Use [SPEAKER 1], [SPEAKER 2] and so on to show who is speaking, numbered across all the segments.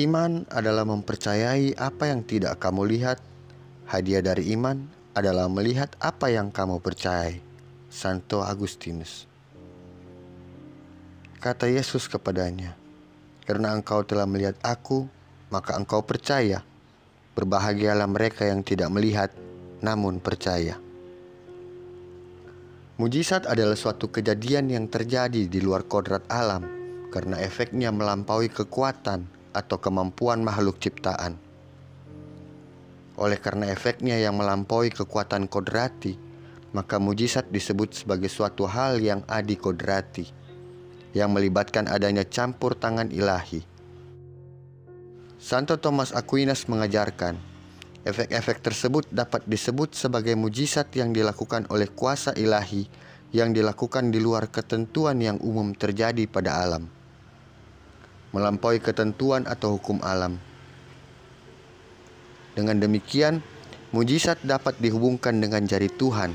[SPEAKER 1] Iman adalah mempercayai apa yang tidak kamu lihat. Hadiah dari iman adalah melihat apa yang kamu percayai. Santo Agustinus. Kata Yesus kepadanya, "Karena engkau telah melihat aku, maka engkau percaya. Berbahagialah mereka yang tidak melihat, namun percaya." Mujizat adalah suatu kejadian yang terjadi di luar kodrat alam, karena efeknya melampaui kekuatan atau kemampuan makhluk ciptaan. Oleh karena efeknya yang melampaui kekuatan kodrati, maka mujizat disebut sebagai suatu hal yang adikodrati, yang melibatkan adanya campur tangan ilahi. Santo Thomas Aquinas mengajarkan, efek-efek tersebut dapat disebut sebagai mujizat yang dilakukan oleh kuasa ilahi yang dilakukan di luar ketentuan yang umum terjadi pada alam, melampaui ketentuan atau hukum alam. Dengan demikian, mujizat dapat dihubungkan dengan jari Tuhan,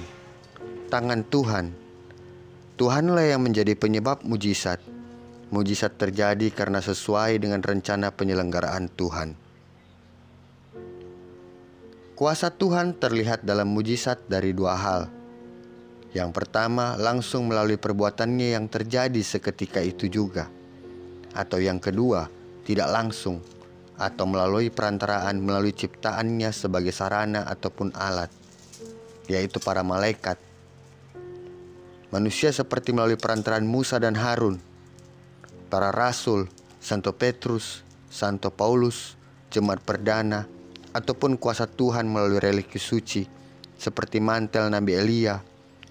[SPEAKER 1] tangan Tuhan. Tuhanlah yang menjadi penyebab mujizat. Mujizat terjadi karena sesuai dengan rencana penyelenggaraan Tuhan. Kuasa Tuhan terlihat dalam mujizat dari dua hal. Yang pertama, langsung melalui perbuatannya yang terjadi seketika itu juga. Atau yang kedua, tidak langsung, atau melalui perantaraan melalui ciptaannya sebagai sarana ataupun alat, yaitu para malaikat. Manusia seperti melalui perantaraan Musa dan Harun, para rasul, Santo Petrus, Santo Paulus, jemaat perdana, ataupun kuasa Tuhan melalui religi suci, seperti mantel Nabi Elia,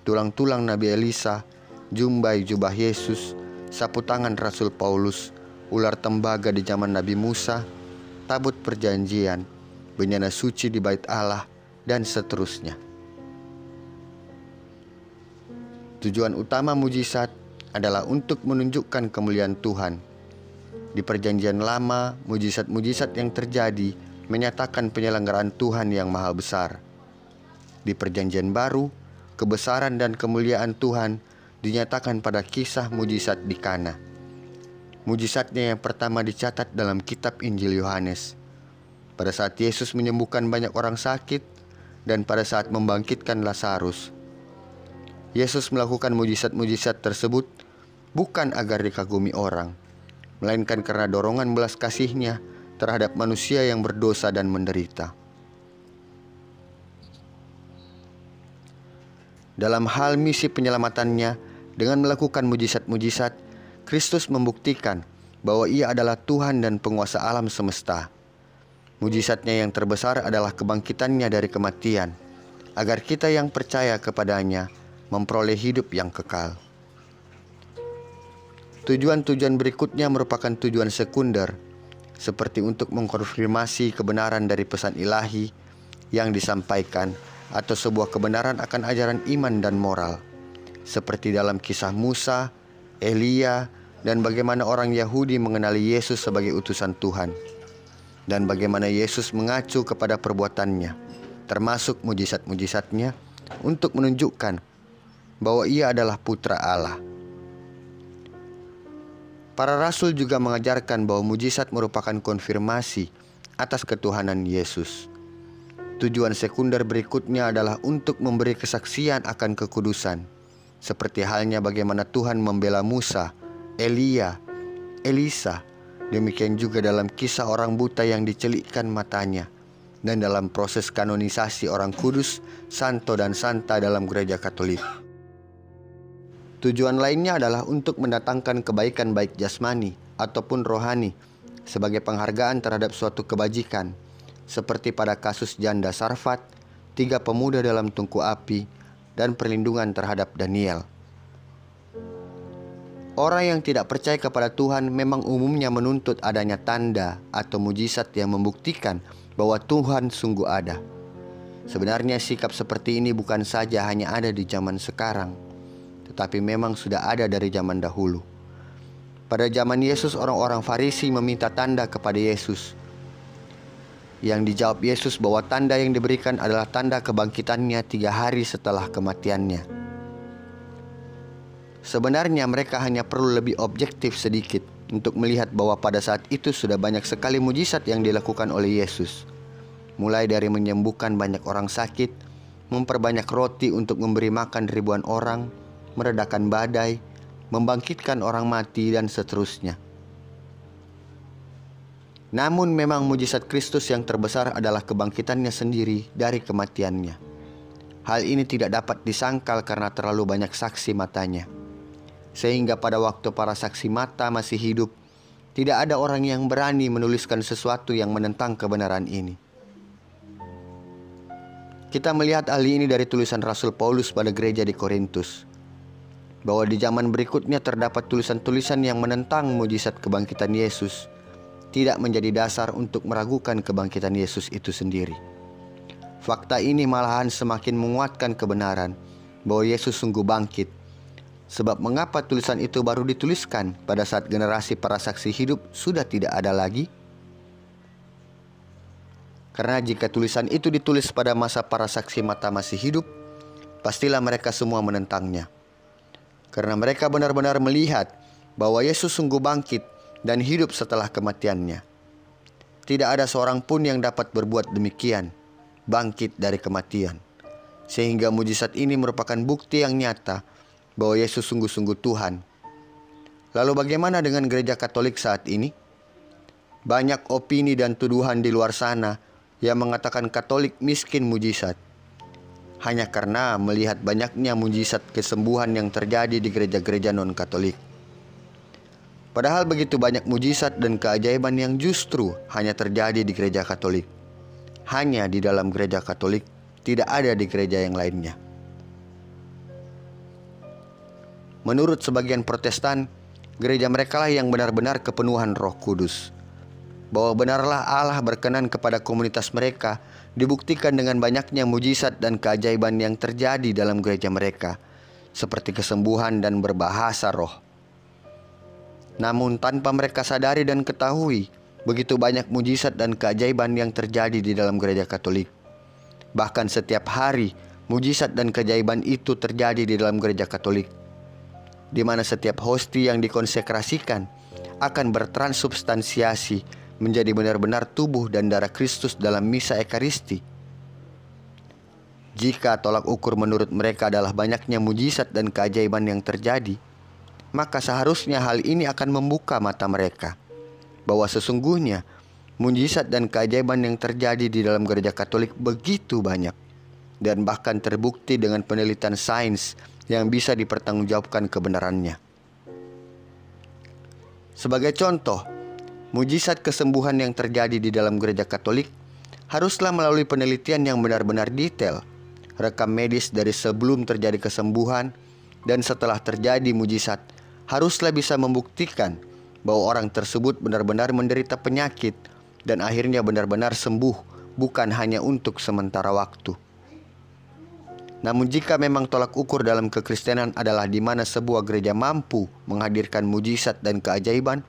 [SPEAKER 1] tulang-tulang Nabi Elisa, jumbai jubah Yesus, sapu tangan Rasul Paulus, ular tembaga di zaman Nabi Musa, tabut perjanjian, bencana suci di bait Allah, dan seterusnya. Tujuan utama mujizat adalah untuk menunjukkan kemuliaan Tuhan. Di perjanjian lama, mujizat-mujizat yang terjadi menyatakan penyelenggaraan Tuhan yang maha besar. Di perjanjian baru, kebesaran dan kemuliaan Tuhan dinyatakan pada kisah mujizat di Kana. Mujizatnya yang pertama dicatat dalam kitab Injil Yohanes, pada saat Yesus menyembuhkan banyak orang sakit dan pada saat membangkitkan Lazarus. Yesus melakukan mujizat-mujizat tersebut bukan agar dikagumi orang, melainkan karena dorongan belas kasih-Nya terhadap manusia yang berdosa dan menderita. Dalam hal misi penyelamatannya, dengan melakukan mujizat-mujizat, Kristus membuktikan bahwa Ia adalah Tuhan dan penguasa alam semesta. Mujizatnya yang terbesar adalah kebangkitannya dari kematian, agar kita yang percaya kepadanya memperoleh hidup yang kekal. Tujuan-tujuan berikutnya merupakan tujuan sekunder, seperti untuk mengkonfirmasi kebenaran dari pesan ilahi yang disampaikan, atau sebuah kebenaran akan ajaran iman dan moral, seperti dalam kisah Musa, Elia, dan bagaimana orang Yahudi mengenali Yesus sebagai utusan Tuhan, dan bagaimana Yesus mengacu kepada perbuatannya, termasuk mujizat-mujizatnya, untuk menunjukkan bahwa Ia adalah Putra Allah. Para rasul juga mengajarkan bahwa mujizat merupakan konfirmasi atas ketuhanan Yesus. Tujuan sekunder berikutnya adalah untuk memberi kesaksian akan kekudusan, seperti halnya bagaimana Tuhan membela Musa, Elia, Elisa. Demikian juga dalam kisah orang buta yang dicelikkan matanya, dan dalam proses kanonisasi orang kudus, santo dan santa dalam gereja Katolik. Tujuan lainnya adalah untuk mendatangkan kebaikan baik jasmani ataupun rohani sebagai penghargaan terhadap suatu kebajikan, seperti pada kasus janda Sarfat, 3 pemuda dalam tungku api, dan perlindungan terhadap Daniel. Orang yang tidak percaya kepada Tuhan memang umumnya menuntut adanya tanda atau mujizat yang membuktikan bahwa Tuhan sungguh ada. Sebenarnya sikap seperti ini bukan saja hanya ada di zaman sekarang, tetapi memang sudah ada dari zaman dahulu. Pada zaman Yesus, orang-orang Farisi meminta tanda kepada Yesus. Yang dijawab Yesus bahwa tanda yang diberikan adalah tanda kebangkitannya 3 hari setelah kematiannya. Sebenarnya mereka hanya perlu lebih objektif sedikit. untuk melihat bahwa pada saat itu sudah banyak sekali mujizat yang dilakukan oleh Yesus. Mulai dari menyembuhkan banyak orang sakit, memperbanyak roti untuk memberi makan ribuan orang, meredakan badai, membangkitkan orang mati, dan seterusnya. Namun memang mujizat Kristus yang terbesar adalah kebangkitannya sendiri dari kematiannya. Hal ini tidak dapat disangkal karena terlalu banyak saksi matanya. Sehingga pada waktu para saksi mata masih hidup, tidak ada orang yang berani menuliskan sesuatu yang menentang kebenaran ini. Kita melihat hal ini dari tulisan Rasul Paulus pada gereja di Korintus, bahwa di zaman berikutnya terdapat tulisan-tulisan yang menentang mujizat kebangkitan Yesus, tidak menjadi dasar untuk meragukan kebangkitan Yesus itu sendiri. Fakta ini malahan semakin menguatkan kebenaran bahwa Yesus sungguh bangkit. Sebab mengapa tulisan itu baru dituliskan pada saat generasi para saksi hidup sudah tidak ada lagi? Karena jika tulisan itu ditulis pada masa para saksi mata masih hidup, pastilah mereka semua menentangnya. Karena mereka benar-benar melihat bahwa Yesus sungguh bangkit dan hidup setelah kematiannya. Tidak ada seorang pun yang dapat berbuat demikian, bangkit dari kematian. Sehingga mujizat ini merupakan bukti yang nyata bahwa Yesus sungguh-sungguh Tuhan. Lalu bagaimana dengan gereja Katolik saat ini? Banyak opini dan tuduhan di luar sana yang mengatakan Katolik miskin mujizat, hanya karena melihat banyaknya mujizat kesembuhan yang terjadi di gereja-gereja non-Katolik. Padahal begitu banyak mujizat dan keajaiban yang justru hanya terjadi di gereja Katolik. Hanya di dalam gereja Katolik, tidak ada di gereja yang lainnya. Menurut sebagian Protestan, gereja mereka lah yang benar-benar kepenuhan Roh Kudus. Bahwa benarlah Allah berkenan kepada komunitas mereka dibuktikan dengan banyaknya mujizat dan keajaiban yang terjadi dalam gereja mereka, seperti kesembuhan dan berbahasa roh. Namun tanpa mereka sadari dan ketahui, begitu banyak mujizat dan keajaiban yang terjadi di dalam gereja Katolik. Bahkan setiap hari, mujizat dan keajaiban itu terjadi di dalam gereja Katolik, di mana setiap hosti yang dikonsekrasikan akan bertransubstansiasi menjadi benar-benar tubuh dan darah Kristus dalam misa Ekaristi. Jika tolak ukur menurut mereka adalah banyaknya mujizat dan keajaiban yang terjadi, maka seharusnya hal ini akan membuka mata mereka bahwa sesungguhnya mujizat dan keajaiban yang terjadi di dalam gereja Katolik begitu banyak, dan bahkan terbukti dengan penelitian sains yang bisa dipertanggungjawabkan kebenarannya. Sebagai contoh, mujizat kesembuhan yang terjadi di dalam gereja Katolik haruslah melalui penelitian yang benar-benar detail, rekam medis dari sebelum terjadi kesembuhan dan setelah terjadi mujizat haruslah bisa membuktikan bahwa orang tersebut benar-benar menderita penyakit dan akhirnya benar-benar sembuh, bukan hanya untuk sementara waktu. Namun jika memang tolak ukur dalam kekristenan adalah di mana sebuah gereja mampu menghadirkan mujizat dan keajaiban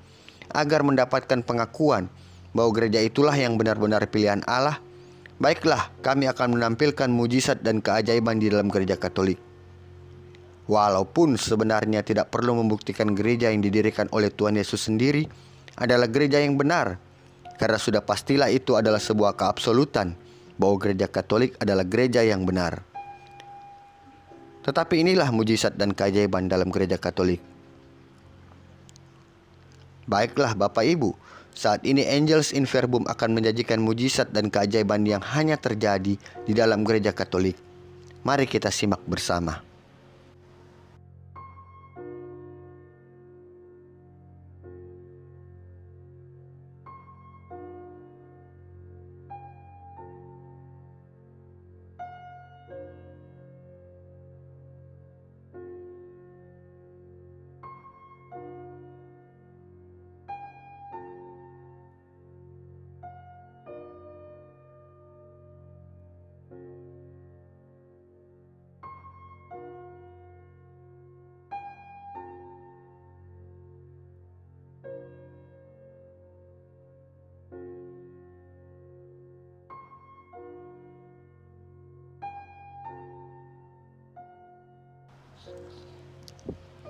[SPEAKER 1] agar mendapatkan pengakuan bahwa gereja itulah yang benar-benar pilihan Allah, baiklah kami akan menampilkan mujizat dan keajaiban di dalam gereja Katolik. Walaupun sebenarnya tidak perlu membuktikan gereja yang didirikan oleh Tuhan Yesus sendiri adalah gereja yang benar, karena sudah pastilah itu adalah sebuah keabsolutan bahwa gereja Katolik adalah gereja yang benar. Tetapi inilah mujizat dan keajaiban dalam gereja Katolik. Baiklah Bapak Ibu, saat ini Angels in Verbum akan menjanjikan mujizat dan keajaiban yang hanya terjadi di dalam gereja Katolik. Mari kita simak bersama.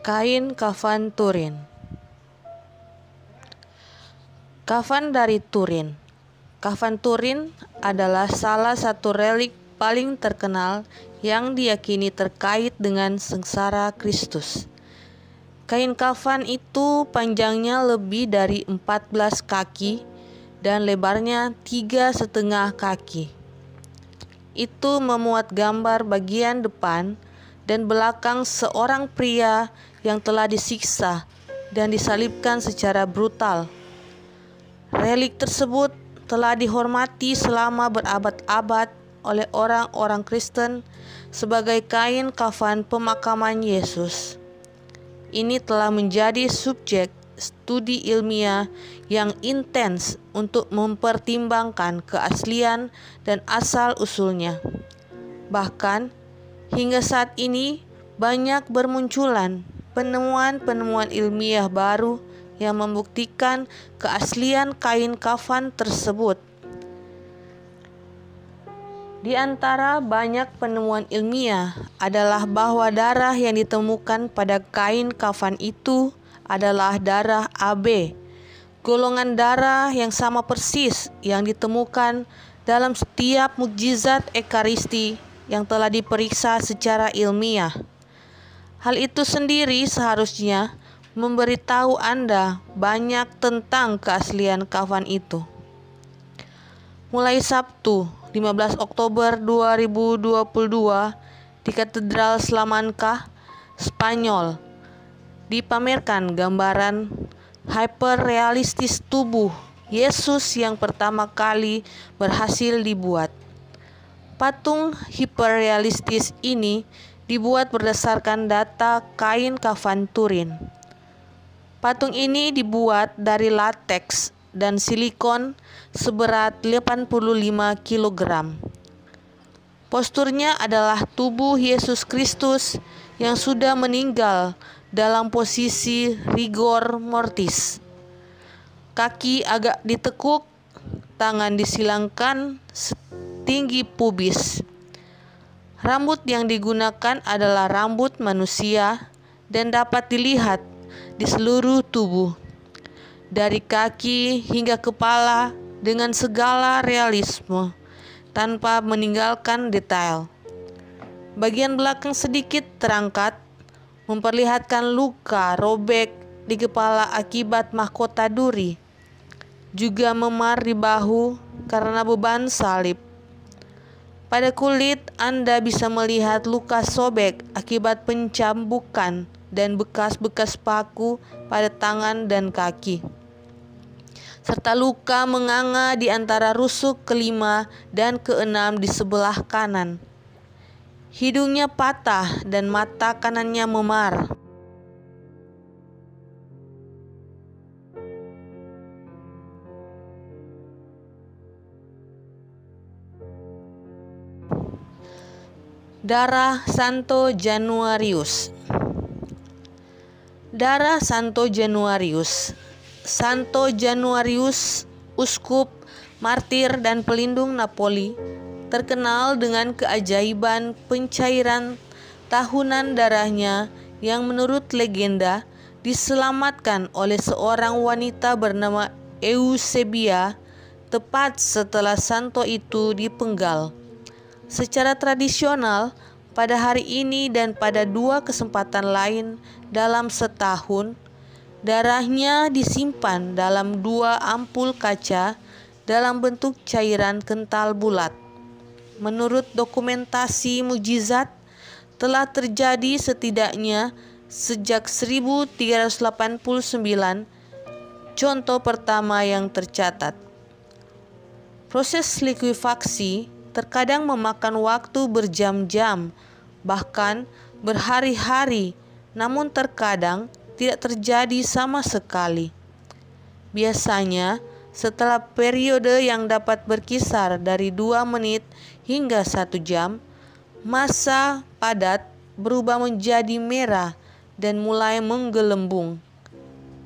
[SPEAKER 2] Kain kafan Turin. Kafan dari Turin. Kafan Turin adalah salah satu relik paling terkenal yang diyakini terkait dengan sengsara Kristus. Kain kafan itu panjangnya lebih dari 14 kaki dan lebarnya 3,5 kaki. Itu memuat gambar bagian depan dan belakang seorang pria yang telah disiksa dan disalibkan secara brutal. Relik tersebut telah dihormati selama berabad-abad oleh orang-orang Kristen sebagai kain kafan pemakaman Yesus. Ini telah menjadi subjek studi ilmiah yang intens untuk mempertimbangkan keaslian dan asal-usulnya. Bahkan, hingga saat ini banyak bermunculan penemuan-penemuan ilmiah baru yang membuktikan keaslian kain kafan tersebut. Di antara banyak penemuan ilmiah adalah bahwa darah yang ditemukan pada kain kafan itu adalah darah AB, golongan darah yang sama persis yang ditemukan dalam setiap mukjizat Ekaristi yang telah diperiksa secara ilmiah. Hal itu sendiri seharusnya memberitahu Anda banyak tentang keaslian kafan itu. Mulai Sabtu, 15 Oktober 2022 di Katedral Salamanca, Spanyol, dipamerkan gambaran hiperrealistis tubuh Yesus yang pertama kali berhasil dibuat. Patung hiperrealistis ini dibuat berdasarkan data kain kafan Turin. Patung ini dibuat dari lateks dan silikon seberat 85 kg. Posturnya adalah tubuh Yesus Kristus yang sudah meninggal dalam posisi rigor mortis. Kaki agak ditekuk, tangan disilangkan setinggi pubis. Rambut yang digunakan adalah rambut manusia dan dapat dilihat di seluruh tubuh, dari kaki hingga kepala dengan segala realisme, tanpa meninggalkan detail. Bagian belakang sedikit terangkat, memperlihatkan luka robek di kepala akibat mahkota duri, juga memar di bahu karena beban salib. Pada kulit Anda bisa melihat luka sobek akibat pencambukan dan bekas-bekas paku pada tangan dan kaki, serta luka menganga di antara rusuk kelima dan keenam di sebelah kanan. Hidungnya patah dan mata kanannya memar. Darah Santo Januarius. Darah Santo Januarius. Santo Januarius, uskup, martir dan pelindung Napoli, terkenal dengan keajaiban pencairan tahunan darahnya yang menurut legenda diselamatkan oleh seorang wanita bernama Eusebia tepat setelah santo itu dipenggal. Secara tradisional, pada hari ini dan pada 2 kesempatan lain dalam setahun, darahnya disimpan dalam 2 ampul kaca dalam bentuk cairan kental bulat. Menurut dokumentasi mukjizat, telah terjadi setidaknya sejak 1389 contoh pertama yang tercatat. Proses likuifaksi terkadang memakan waktu berjam-jam, bahkan berhari-hari, namun terkadang tidak terjadi sama sekali. Biasanya, setelah periode yang dapat berkisar dari 2 menit hingga 1 jam, massa padat berubah menjadi merah dan mulai menggelembung.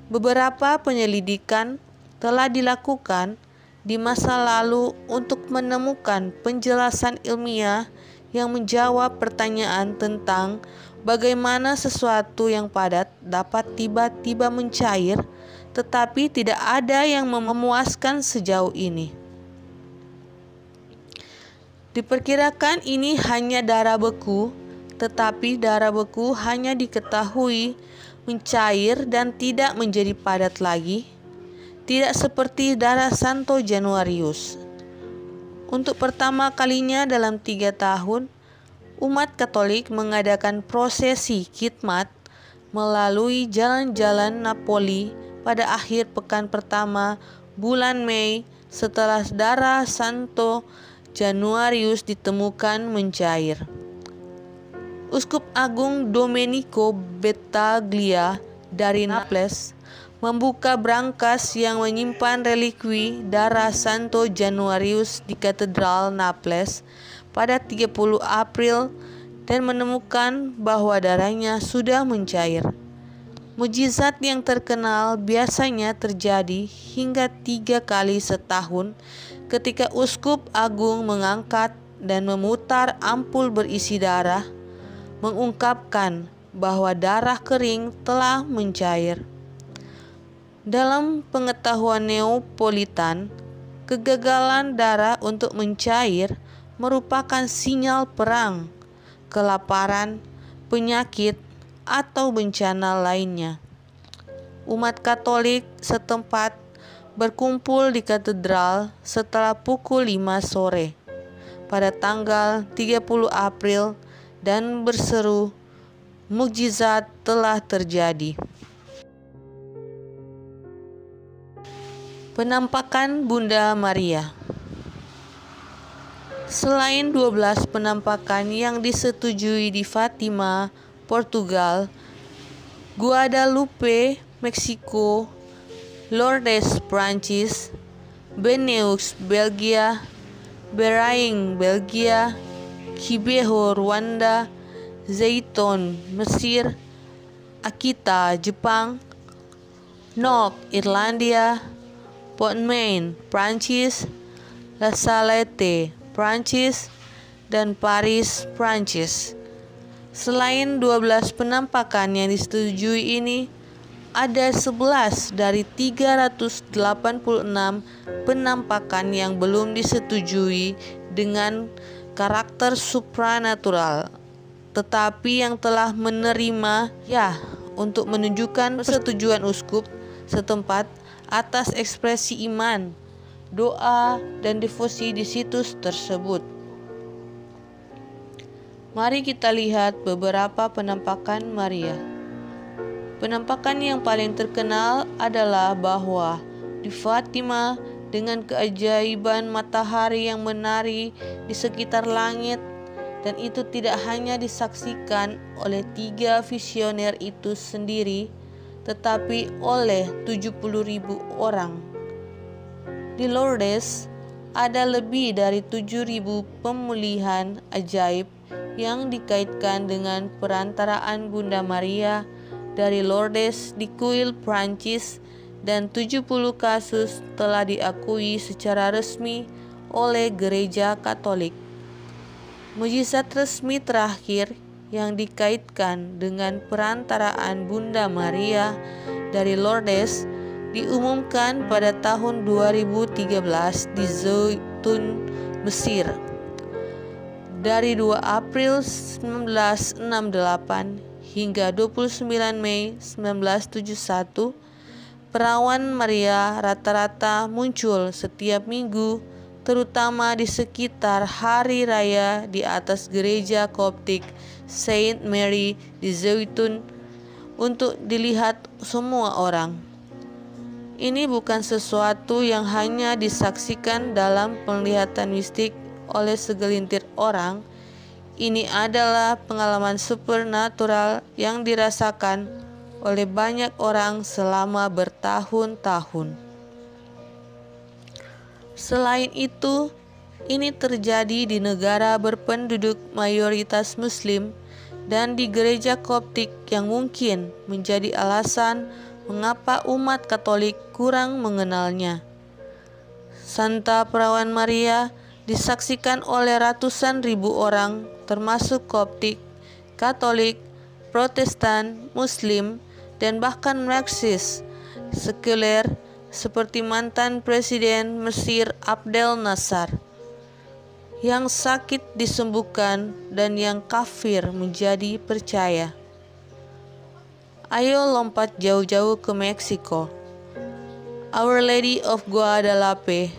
[SPEAKER 2] Beberapa penyelidikan telah dilakukan di masa lalu untuk menemukan penjelasan ilmiah yang menjawab pertanyaan tentang bagaimana sesuatu yang padat dapat tiba-tiba mencair tetapi tidak ada yang memuaskan sejauh ini. Diperkirakan ini hanya darah beku, tetapi darah beku hanya diketahui mencair dan tidak menjadi padat lagi, tidak seperti darah Santo Januarius. Untuk pertama kalinya dalam 3 tahun, umat Katolik mengadakan prosesi khidmat melalui jalan-jalan Napoli pada akhir pekan pertama bulan Mei setelah darah Santo Januarius ditemukan mencair. Uskup Agung Domenico Battaglia dari Naples membuka brankas yang menyimpan relikwi darah Santo Januarius di Katedral Naples pada 30 April dan menemukan bahwa darahnya sudah mencair. Mujizat yang terkenal biasanya terjadi hingga 3 kali setahun ketika Uskup Agung mengangkat dan memutar ampul berisi darah, mengungkapkan bahwa darah kering telah mencair. Dalam pengetahuan Neapolitan, kegagalan darah untuk mencair merupakan sinyal perang, kelaparan, penyakit, atau bencana lainnya. Umat Katolik setempat berkumpul di katedral setelah pukul 5 sore pada tanggal 30 April dan berseru, "Mukjizat telah terjadi." Penampakan Bunda Maria. Selain 12 penampakan yang disetujui di Fatima, Portugal, Guadalupe, Meksiko, Lourdes, Prancis, Beneux, Belgia, Beraing, Belgia, Kibeho, Rwanda, Zaiton, Mesir, Akita, Jepang, Knock, Irlandia, Pont-Main, Prancis, La Salette, Prancis, dan Paris, Prancis. Selain 12 penampakan yang disetujui ini, ada 11 dari 386 penampakan yang belum disetujui dengan karakter supranatural, tetapi yang telah menerima untuk menunjukkan persetujuan uskup setempat atas ekspresi iman, doa, dan devosi di situs tersebut. Mari kita lihat beberapa penampakan Maria. Penampakan yang paling terkenal adalah bahwa di Fatima, dengan keajaiban matahari yang menari di sekitar langit, dan itu tidak hanya disaksikan oleh 3 visioner itu sendiri, tetapi oleh 70.000 orang. Di Lourdes ada lebih dari 7.000 pemulihan ajaib yang dikaitkan dengan perantaraan Bunda Maria dari Lourdes di kuil Prancis, dan 70 kasus telah diakui secara resmi oleh Gereja Katolik. Mujizat resmi terakhir yang dikaitkan dengan perantaraan Bunda Maria dari Lourdes diumumkan pada tahun 2013 di Zaytun, Mesir. Dari 2 April 1968 hingga 29 Mei 1971, perawan Maria rata-rata muncul setiap minggu, terutama di sekitar hari raya di atas gereja Koptik Saint Mary di Zaytun untuk dilihat semua orang. Ini bukan sesuatu yang hanya disaksikan dalam penglihatan mistik oleh segelintir orang. Ini adalah pengalaman supernatural yang dirasakan oleh banyak orang selama bertahun-tahun. Selain itu, ini terjadi di negara berpenduduk mayoritas Muslim dan di gereja Koptik, yang mungkin menjadi alasan mengapa umat Katolik kurang mengenalnya. Santa Perawan Maria disaksikan oleh ratusan ribu orang, termasuk Koptik, Katolik, Protestan, Muslim, dan bahkan Marxis sekuler seperti mantan Presiden Mesir Abdel Nasser, yang sakit disembuhkan dan yang kafir menjadi percaya. Ayo lompat jauh-jauh ke Meksiko. Our Lady of Guadalupe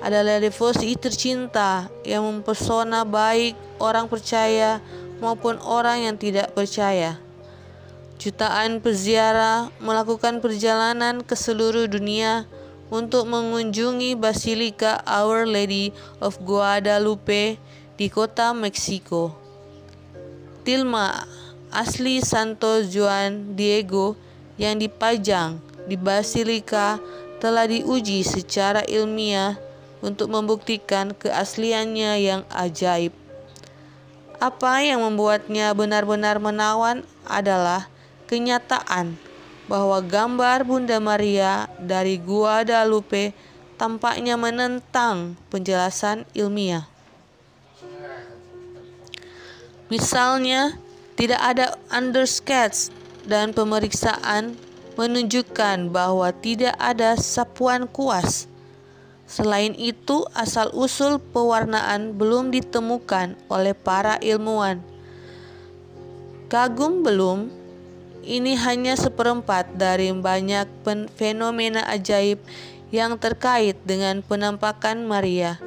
[SPEAKER 2] adalah devosi tercinta yang mempesona baik orang percaya maupun orang yang tidak percaya. Jutaan peziarah melakukan perjalanan ke seluruh dunia untuk mengunjungi Basilika Our Lady of Guadalupe di kota Meksiko. Tilma asli Santo Juan Diego yang dipajang di Basilika telah diuji secara ilmiah untuk membuktikan keasliannya yang ajaib. Apa yang membuatnya benar-benar menawan adalah kenyataan bahwa gambar Bunda Maria dari Guadalupe tampaknya menentang penjelasan ilmiah. Misalnya, tidak ada undersketch dan pemeriksaan menunjukkan bahwa tidak ada sapuan kuas. Selain itu, asal-usul pewarnaan belum ditemukan oleh para ilmuwan. Kagum belum? Ini hanya seperempat dari banyak fenomena ajaib yang terkait dengan penampakan Maria.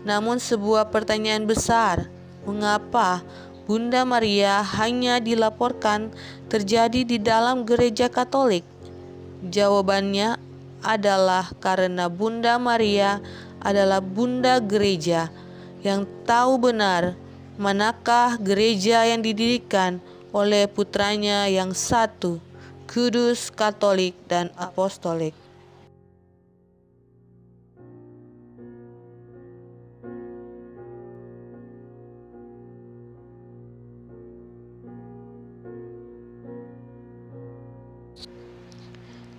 [SPEAKER 2] Namun sebuah pertanyaan besar, mengapa Bunda Maria hanya dilaporkan terjadi di dalam gereja Katolik? Jawabannya adalah karena Bunda Maria adalah Bunda Gereja yang tahu benar manakah gereja yang didirikan oleh putranya yang satu, kudus, Katolik, dan Apostolik.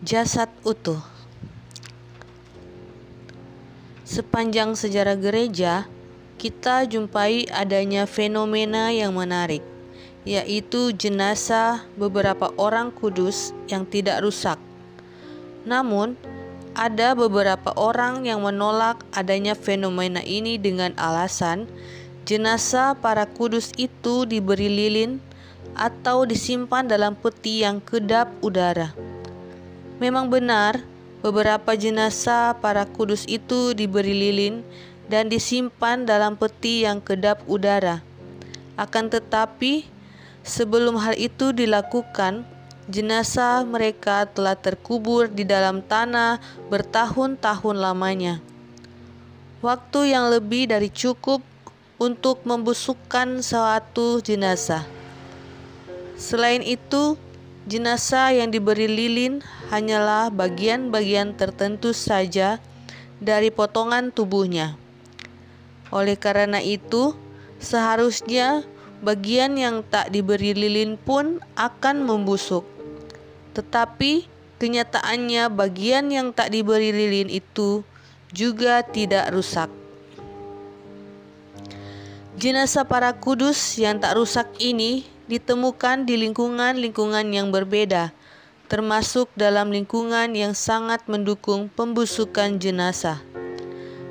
[SPEAKER 2] Jasad utuh. Sepanjang sejarah gereja, kita jumpai adanya fenomena yang menarik, yaitu jenazah beberapa orang kudus yang tidak rusak. Namun, ada beberapa orang yang menolak adanya fenomena ini dengan alasan jenazah para kudus itu diberi lilin atau disimpan dalam peti yang kedap udara. Memang benar, beberapa jenazah para kudus itu diberi lilin dan disimpan dalam peti yang kedap udara. Akan tetapi, sebelum hal itu dilakukan, jenazah mereka telah terkubur di dalam tanah bertahun-tahun lamanya. Waktu yang lebih dari cukup untuk membusukkan suatu jenazah. Selain itu, jenazah yang diberi lilin hanyalah bagian-bagian tertentu saja dari potongan tubuhnya. Oleh karena itu, seharusnya bagian yang tak diberi lilin pun akan membusuk. Tetapi kenyataannya bagian yang tak diberi lilin itu juga tidak rusak. Jenazah para kudus yang tak rusak ini ditemukan di lingkungan-lingkungan yang berbeda, termasuk dalam lingkungan yang sangat mendukung pembusukan jenazah.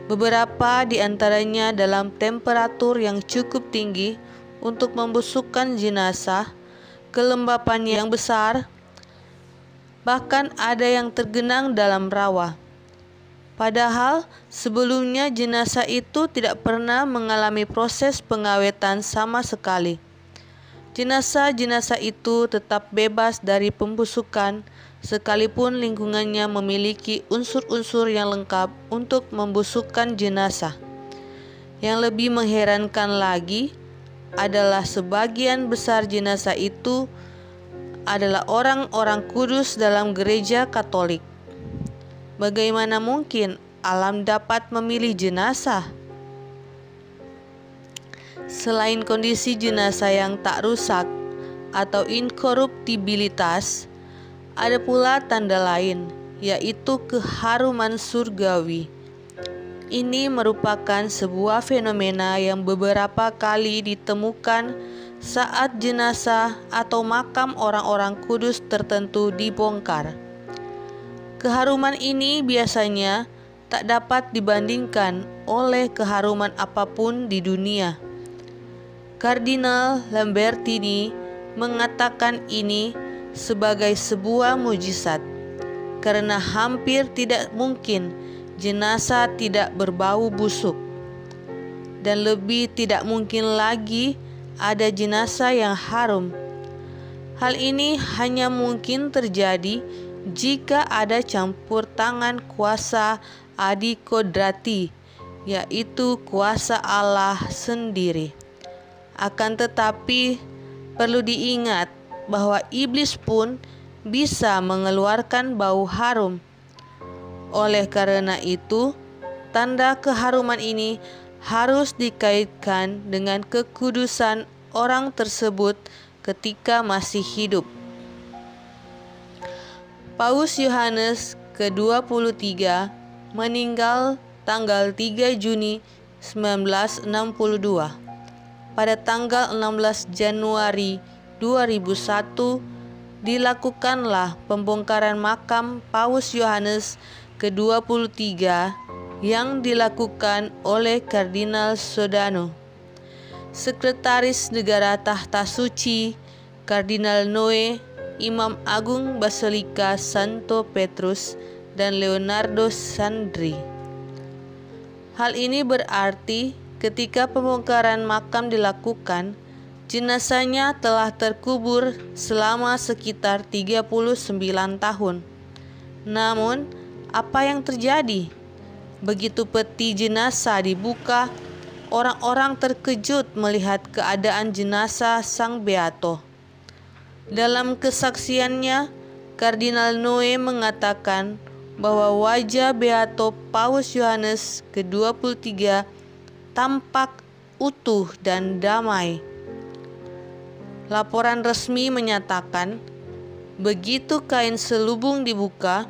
[SPEAKER 2] Beberapa di antaranya dalam temperatur yang cukup tinggi untuk membusukkan jenazah, kelembapan yang besar, bahkan ada yang tergenang dalam rawa. Padahal sebelumnya jenazah itu tidak pernah mengalami proses pengawetan sama sekali. Jenazah-jenazah itu tetap bebas dari pembusukan, sekalipun lingkungannya memiliki unsur-unsur yang lengkap untuk membusukkan jenazah. Yang lebih mengherankan lagi adalah sebagian besar jenazah itu adalah orang-orang kudus dalam gereja Katolik. Bagaimana mungkin alam dapat memilih jenazah? Selain kondisi jenazah yang tak rusak atau inkoruptibilitas, ada pula tanda lain, yaitu keharuman surgawi. Ini merupakan sebuah fenomena yang beberapa kali ditemukan saat jenazah atau makam orang-orang kudus tertentu dibongkar. Keharuman ini biasanya tak dapat dibandingkan oleh keharuman apapun di dunia. Kardinal Lambertini mengatakan ini sebagai sebuah mujizat, karena hampir tidak mungkin jenazah tidak berbau busuk, dan lebih tidak mungkin lagi ada jenazah yang harum. Hal ini hanya mungkin terjadi jika ada campur tangan kuasa adikodrati, yaitu kuasa Allah sendiri. Akan tetapi perlu diingat bahwa iblis pun bisa mengeluarkan bau harum. Oleh karena itu, tanda keharuman ini harus dikaitkan dengan kekudusan orang tersebut ketika masih hidup. Paus Yohanes ke-23 meninggal tanggal 3 Juni 1962. Pada tanggal 16 Januari 2001 dilakukanlah pembongkaran makam Paus Yohanes ke-23 yang dilakukan oleh Kardinal Sodano. Sekretaris Negara Tahta Suci Kardinal Noe, Imam Agung Basilika Santo Petrus, dan Leonardo Sandri. Hal ini berarti ketika pembongkaran makam dilakukan, jenazahnya telah terkubur selama sekitar 39 tahun. Namun, apa yang terjadi? Begitu peti jenazah dibuka, orang-orang terkejut melihat keadaan jenazah Sang Beato. Dalam kesaksiannya, Kardinal Noe mengatakan bahwa wajah Beato Paus Yohanes ke-23 tampak utuh dan damai. Laporan resmi menyatakan, begitu kain selubung dibuka,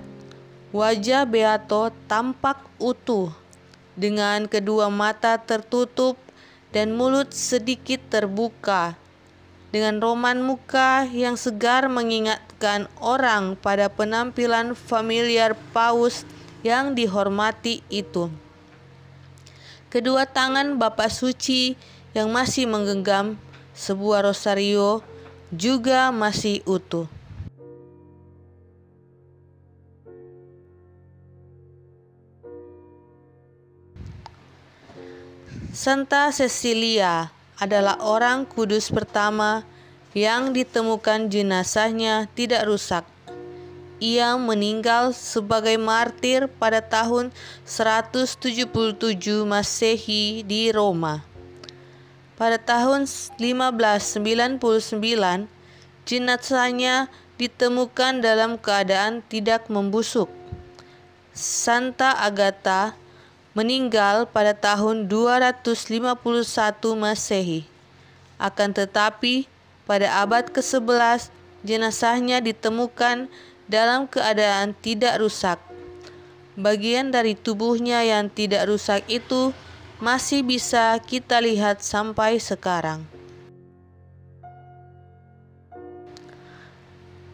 [SPEAKER 2] wajah Beato tampak utuh, dengan kedua mata tertutup dan mulut sedikit terbuka, dengan roman muka yang segar mengingatkan orang pada penampilan familiar Paus yang dihormati itu. Kedua tangan Bapa Suci yang masih menggenggam sebuah rosario juga masih utuh. Santa Cecilia adalah orang kudus pertama yang ditemukan jenazahnya tidak rusak. Ia meninggal sebagai martir pada tahun 177 Masehi di Roma. Pada tahun 1599, jenazahnya ditemukan dalam keadaan tidak membusuk. Santa Agatha meninggal pada tahun 251 Masehi. Akan tetapi, pada abad ke-11, jenazahnya ditemukan dalam keadaan tidak rusak. Bagian dari tubuhnya yang tidak rusak itu masih bisa kita lihat sampai sekarang.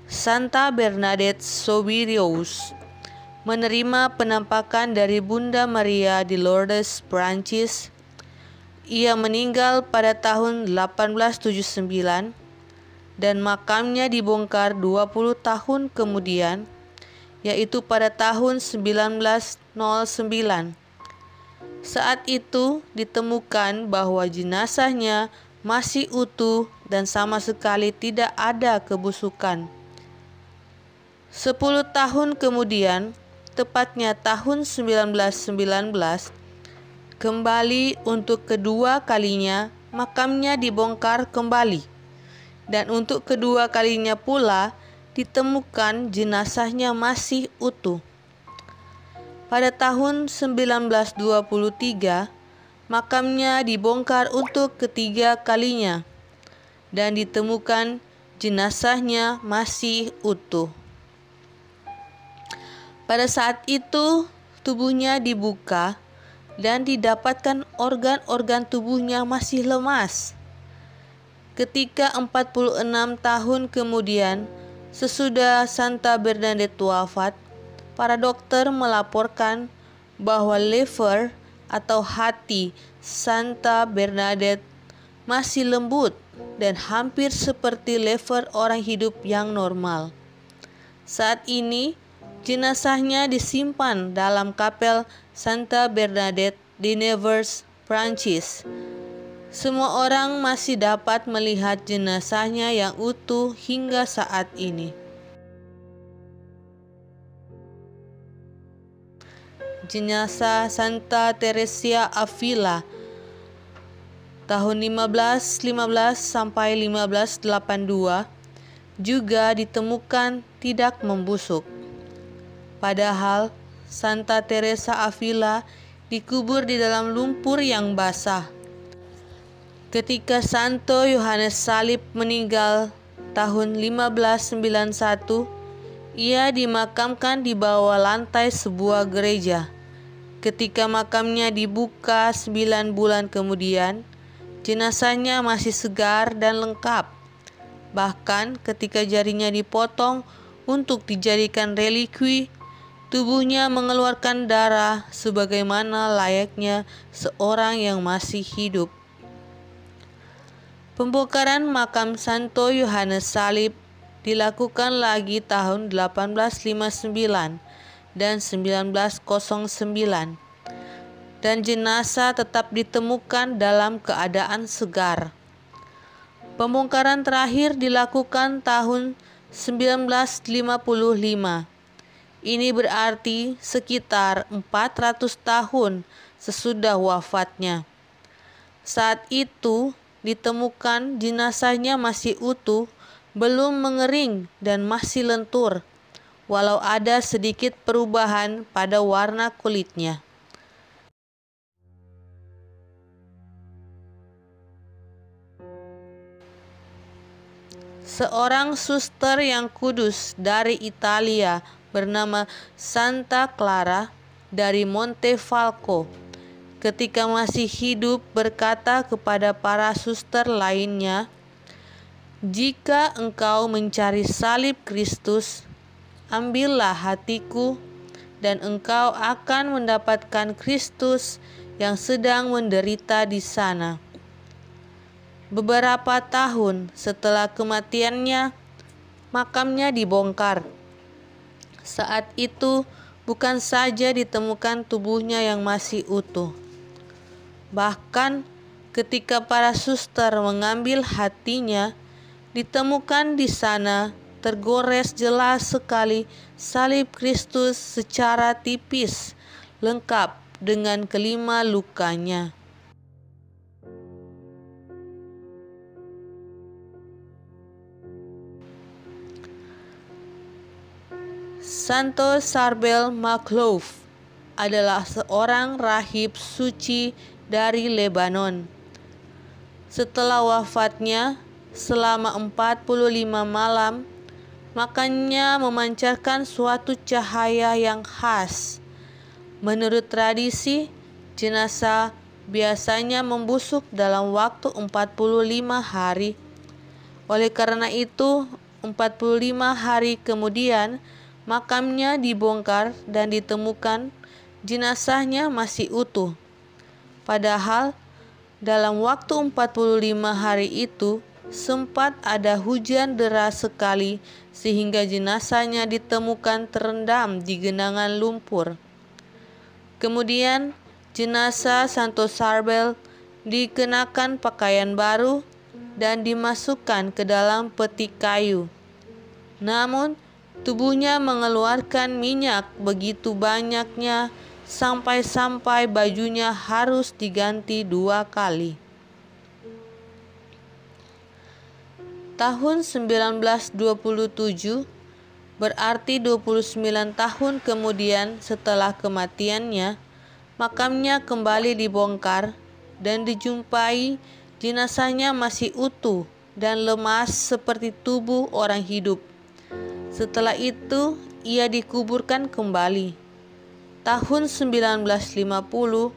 [SPEAKER 2] Santa Bernadette Soubirous menerima penampakan dari Bunda Maria di Lourdes, Prancis. Ia meninggal pada tahun 1879 dan makamnya dibongkar 20 tahun kemudian, yaitu pada tahun 1909. Saat itu ditemukan bahwa jenazahnya masih utuh dan sama sekali tidak ada kebusukan. 10 tahun kemudian, tepatnya tahun 1919, kembali untuk kedua kalinya makamnya dibongkar kembali. Dan untuk kedua kalinya pula ditemukan jenazahnya masih utuh. Pada tahun 1923, makamnya dibongkar untuk ketiga kalinya dan ditemukan jenazahnya masih utuh. Pada saat itu, tubuhnya dibuka dan didapatkan organ-organ tubuhnya masih lemas. Ketika 46 tahun kemudian, sesudah Santa Bernadette wafat, para dokter melaporkan bahwa lever atau hati Santa Bernadette masih lembut dan hampir seperti lever orang hidup yang normal. Saat ini, jenazahnya disimpan dalam kapel Santa Bernadette di Nevers, Prancis. Semua orang masih dapat melihat jenazahnya yang utuh hingga saat ini. Jenazah Santa Teresia Avila tahun 1515 sampai 1582 juga ditemukan tidak membusuk. Padahal Santa Teresa Avila dikubur di dalam lumpur yang basah. Ketika Santo Yohanes Salib meninggal tahun 1591, ia dimakamkan di bawah lantai sebuah gereja. Ketika makamnya dibuka 9 bulan kemudian, jenazahnya masih segar dan lengkap. Bahkan ketika jarinya dipotong untuk dijadikan relikwi, tubuhnya mengeluarkan darah sebagaimana layaknya seorang yang masih hidup. Pembongkaran makam Santo Yohanes Salib dilakukan lagi tahun 1859 dan 1909, dan jenazah tetap ditemukan dalam keadaan segar. Pembongkaran terakhir dilakukan tahun 1955. Ini berarti sekitar 400 tahun sesudah wafatnya. Saat itu ditemukan jenazahnya masih utuh, belum mengering dan masih lentur, walau ada sedikit perubahan pada warna kulitnya. Seorang suster yang kudus dari Italia bernama Santa Clara dari Montefalco, ketika masih hidup berkata kepada para suster lainnya, "Jika engkau mencari salib Kristus, ambillah hatiku, dan engkau akan mendapatkan Kristus yang sedang menderita di sana." Beberapa tahun setelah kematiannya, makamnya dibongkar. Saat itu bukan saja ditemukan tubuhnya yang masih utuh, bahkan ketika para suster mengambil hatinya, ditemukan di sana tergores jelas sekali salib Kristus secara tipis, lengkap dengan kelima lukanya. Santo Charbel Makhlouf adalah seorang rahib suci dari Lebanon. Setelah wafatnya, selama 45 malam, makanya memancarkan suatu cahaya yang khas. Menurut tradisi, jenazah biasanya membusuk dalam waktu 45 hari. Oleh karena itu, 45 hari kemudian, makamnya dibongkar dan ditemukan jenazahnya masih utuh. Padahal dalam waktu 45 hari itu sempat ada hujan deras sekali sehingga jenazahnya ditemukan terendam di genangan lumpur. Kemudian jenazah Santo Charbel dikenakan pakaian baru dan dimasukkan ke dalam peti kayu. Namun tubuhnya mengeluarkan minyak begitu banyaknya sampai-sampai bajunya harus diganti 2 kali. Tahun 1927, berarti 29 tahun kemudian setelah kematiannya, makamnya kembali dibongkar dan dijumpai jenazahnya masih utuh dan lemas seperti tubuh orang hidup. Setelah itu, ia dikuburkan kembali. Tahun 1950,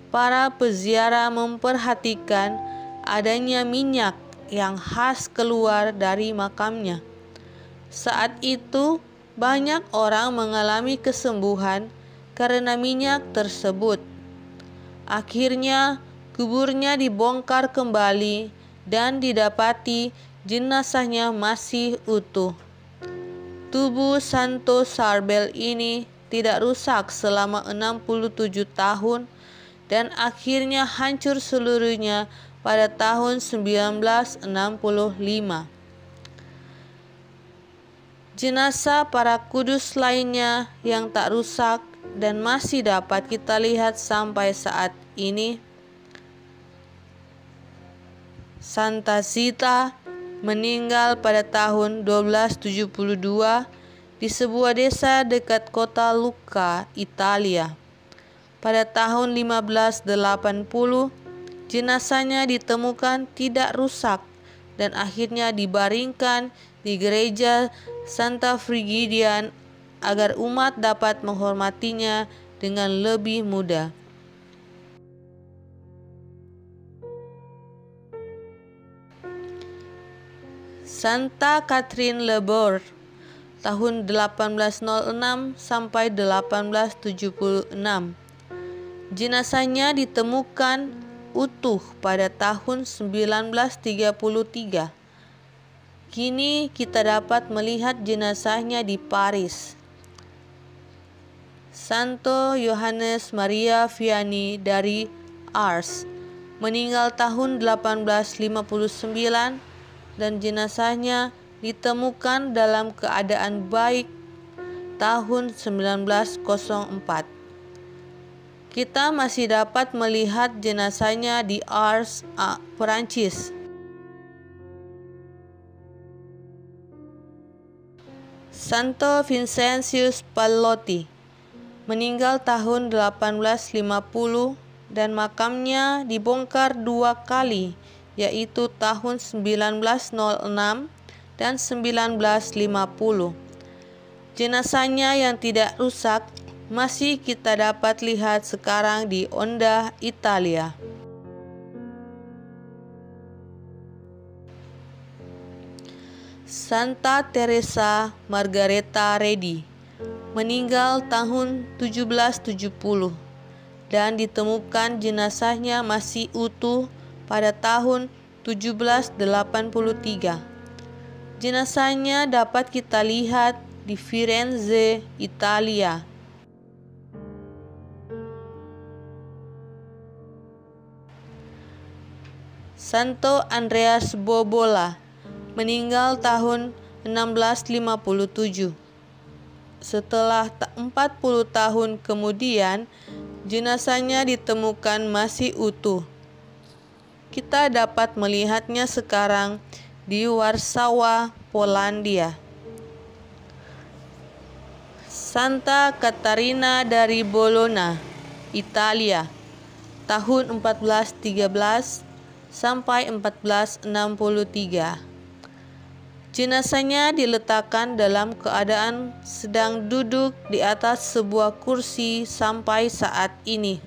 [SPEAKER 2] para peziarah memperhatikan adanya minyak yang khas keluar dari makamnya. Saat itu, banyak orang mengalami kesembuhan karena minyak tersebut. Akhirnya, kuburnya dibongkar kembali dan didapati jenazahnya masih utuh. Tubuh Santo Charbel ini tidak rusak selama 67 tahun dan akhirnya hancur seluruhnya pada tahun 1965. Jenazah para kudus lainnya yang tak rusak dan masih dapat kita lihat sampai saat ini. Santa Zita meninggal pada tahun 1272 di sebuah desa dekat kota Lucca, Italia. Pada tahun 1580, jenazahnya ditemukan tidak rusak dan akhirnya dibaringkan di gereja Santa Frigidian agar umat dapat menghormatinya dengan lebih mudah. Santa Catherine Lebor tahun 1806 sampai 1876. Jenazahnya ditemukan utuh pada tahun 1933. Kini kita dapat melihat jenazahnya di Paris. Santo Yohanes Maria Vianney dari Ars meninggal tahun 1859 dan jenazahnya ditemukan dalam keadaan baik tahun 1904. Kita masih dapat melihat jenazahnya di Ars, Perancis. Santo Vincentius Pallotti meninggal tahun 1850 dan makamnya dibongkar 2 kali, yaitu tahun 1906 dan 1950. Jenazahnya yang tidak rusak masih kita dapat lihat sekarang di Onda, Italia. Santa Teresa Margareta Redi meninggal tahun 1770 dan ditemukan jenazahnya masih utuh pada tahun 1783. Jenazahnya dapat kita lihat di Firenze, Italia. Santo Andreas Bobola meninggal tahun 1657. Setelah 40 tahun kemudian, jenazahnya ditemukan masih utuh. Kita dapat melihatnya sekarang di Warsawa, Polandia. Santa Catarina dari Bologna, Italia, tahun 1413 sampai 1463. Jenazahnya diletakkan dalam keadaan sedang duduk di atas sebuah kursi sampai saat ini.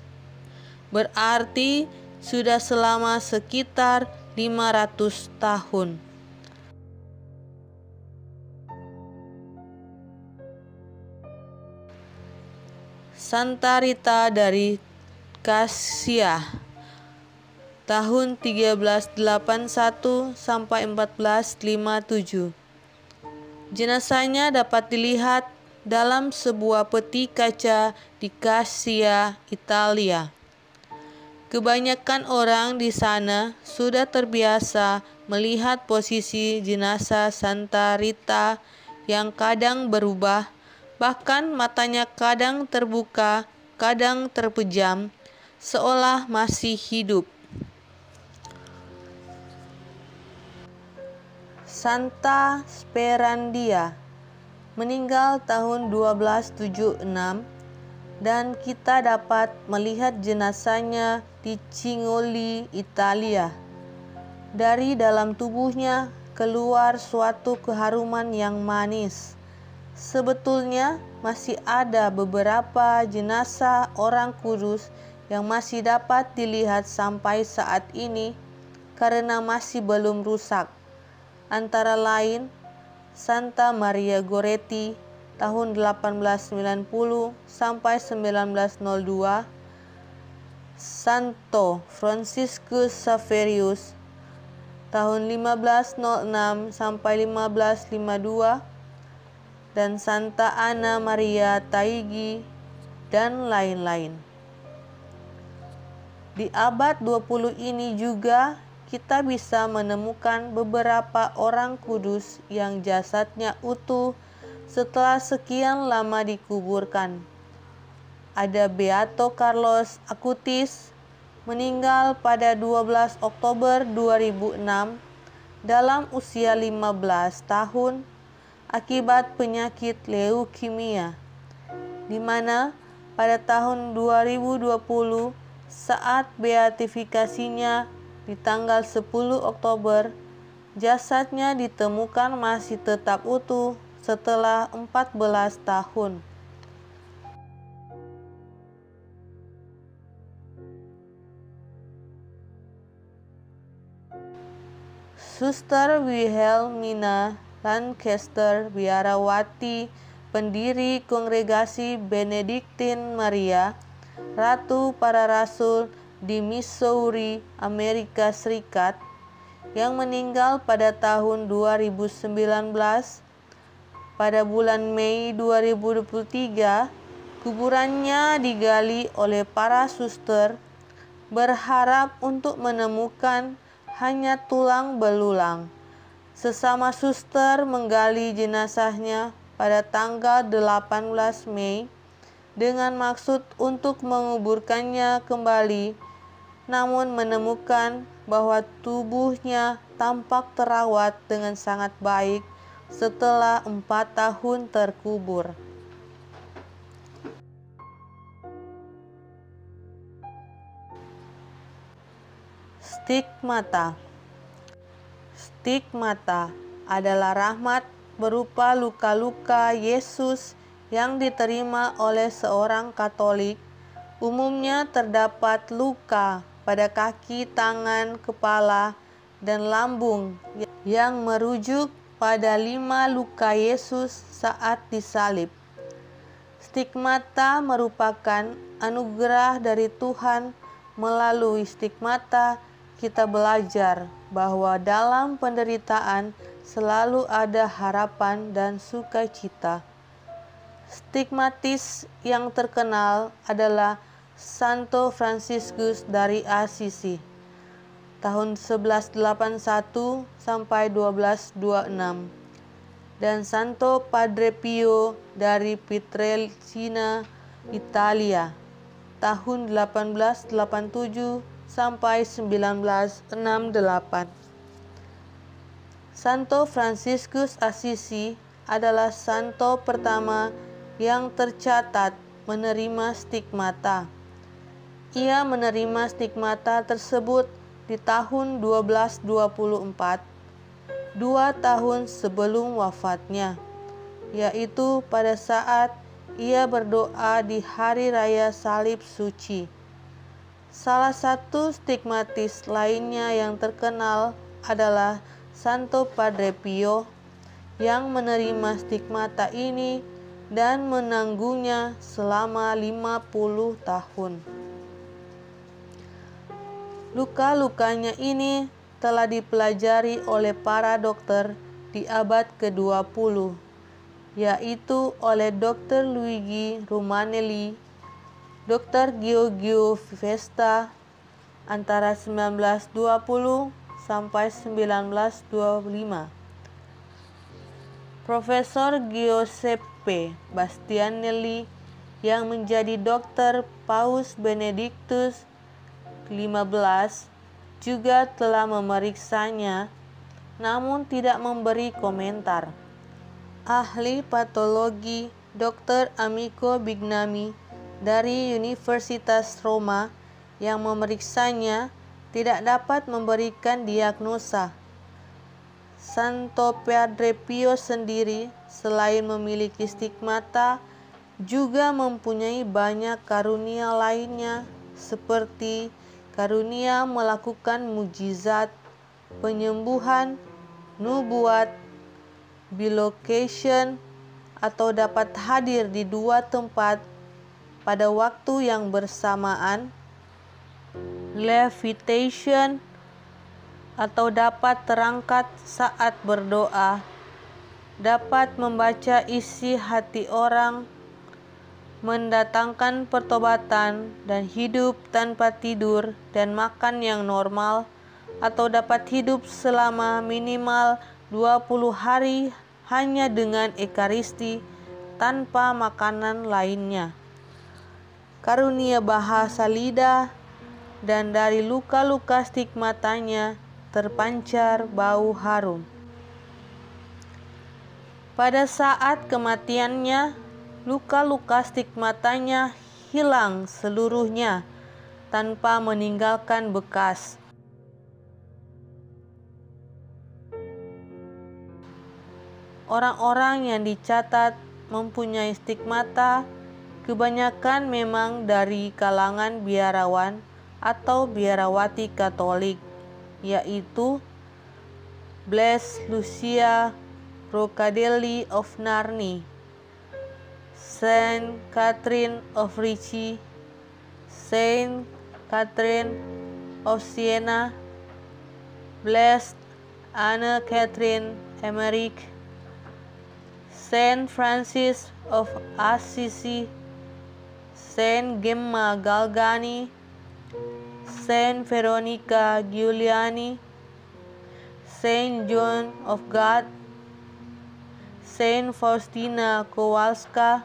[SPEAKER 2] Berarti sudah selama sekitar 500 tahun. Santa Rita dari Cassia tahun 1381 sampai 1457. Jenazahnya dapat dilihat dalam sebuah peti kaca di Cassia, Italia. Kebanyakan orang di sana sudah terbiasa melihat posisi jenazah Santa Rita yang kadang berubah, bahkan matanya kadang terbuka, kadang terpejam, seolah masih hidup. Santa Sperandia meninggal tahun 1276 dan kita dapat melihat jenazahnya di Cingoli, Italia. Dari dalam tubuhnya keluar suatu keharuman yang manis. Sebetulnya masih ada beberapa jenazah orang kudus yang masih dapat dilihat sampai saat ini karena masih belum rusak. Antara lain Santa Maria Goretti, tahun 1890 sampai 1902, Santo Franciscus Xaverius tahun 1506 sampai 1552, dan Santa Ana Maria Taigi, dan lain-lain. Di abad 20 ini juga kita bisa menemukan beberapa orang kudus yang jasadnya utuh setelah sekian lama dikuburkan. Ada Beato Carlos Acutis, meninggal pada 12 Oktober 2006 dalam usia 15 tahun akibat penyakit leukemia, di mana pada tahun 2020 saat beatifikasinya di tanggal 10 Oktober, jasadnya ditemukan masih tetap utuh setelah 14 tahun. Suster Wilhelmina Lancaster, biarawati, pendiri Kongregasi Benediktin Maria, Ratu para Rasul di Missouri, Amerika Serikat, yang meninggal pada tahun 2019. Pada bulan Mei 2023, kuburannya digali oleh para suster, berharap untuk menemukan hanya tulang belulang. Sesama suster menggali jenazahnya pada tanggal 18 Mei dengan maksud untuk menguburkannya kembali, namun menemukan bahwa tubuhnya tampak terawat dengan sangat baik setelah 4 tahun terkubur. Stigmata. Stigmata adalah rahmat berupa luka-luka Yesus yang diterima oleh seorang Katolik. Umumnya terdapat luka pada kaki, tangan, kepala, dan lambung yang merujuk pada 5 luka Yesus saat disalib. Stigmata merupakan anugerah dari Tuhan. Melalui stigmata kita belajar bahwa dalam penderitaan selalu ada harapan dan sukacita. Stigmatis yang terkenal adalah Santo Franciscus dari Assisi tahun 1181 sampai 1226, dan Santo Padre Pio dari Pietrelcina, Italia tahun 1887 sampai 1968. Santo Franciscus Assisi adalah santo pertama yang tercatat menerima stigmata. Ia menerima stigmata tersebut di tahun 1224, 2 tahun sebelum wafatnya, yaitu pada saat ia berdoa di Hari Raya Salib Suci. Salah satu stigmatis lainnya yang terkenal adalah Santo Padre Pio yang menerima stigmata ini dan menanggungnya selama 50 tahun. Luka-lukanya ini telah dipelajari oleh para dokter di abad ke-20, yaitu oleh Dr. Luigi Romanelli, Dr. Giorgio Vesta antara 1920 sampai 1925. Profesor Giuseppe Bastianelli yang menjadi dokter Paus Benediktus XV juga telah memeriksanya, namun tidak memberi komentar. Ahli patologi Dr. Amico Bignami dari Universitas Roma yang memeriksanya tidak dapat memberikan diagnosa. Santo Padre Pio sendiri selain memiliki stigmata juga mempunyai banyak karunia lainnya seperti karunia melakukan mujizat, penyembuhan, nubuat, bilocation, atau dapat hadir di dua tempat pada waktu yang bersamaan. Levitation atau dapat terangkat saat berdoa, dapat membaca isi hati orang, mendatangkan pertobatan dan hidup tanpa tidur dan makan yang normal, atau dapat hidup selama minimal 20 hari hanya dengan ekaristi tanpa makanan lainnya. Karunia bahasa lidah, dan dari luka-luka stigmatanya terpancar bau harum. Pada saat kematiannya, luka-luka stigmatanya hilang seluruhnya tanpa meninggalkan bekas. Orang-orang yang dicatat mempunyai stigmata kebanyakan memang dari kalangan biarawan atau biarawati Katolik, yaitu Blaise Lucia Roccadelli of Narni, Saint Catherine of Ricci, Saint Catherine of Siena, Blessed Anne Catherine Emmerich, Saint Francis of Assisi, Saint Gemma Galgani, Saint Veronica Giuliani, Saint John of God, Saint Faustina Kowalska,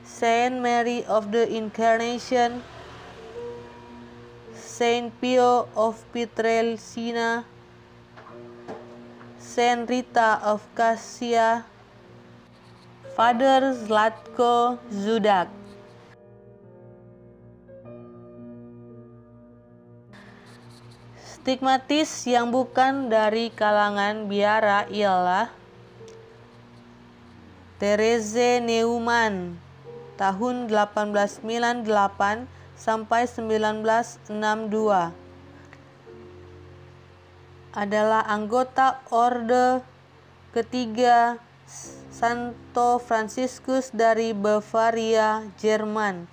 [SPEAKER 2] Saint Mary of the Incarnation, Saint Pio of Pietrelcina, Saint Rita of Cassia, Father Zlatko Zudak. Stigmatis yang bukan dari kalangan biara ialah Therese Neumann tahun 1898 sampai 1962. Adalah anggota Orde ketiga Santo Franciscus dari Bavaria, Jerman.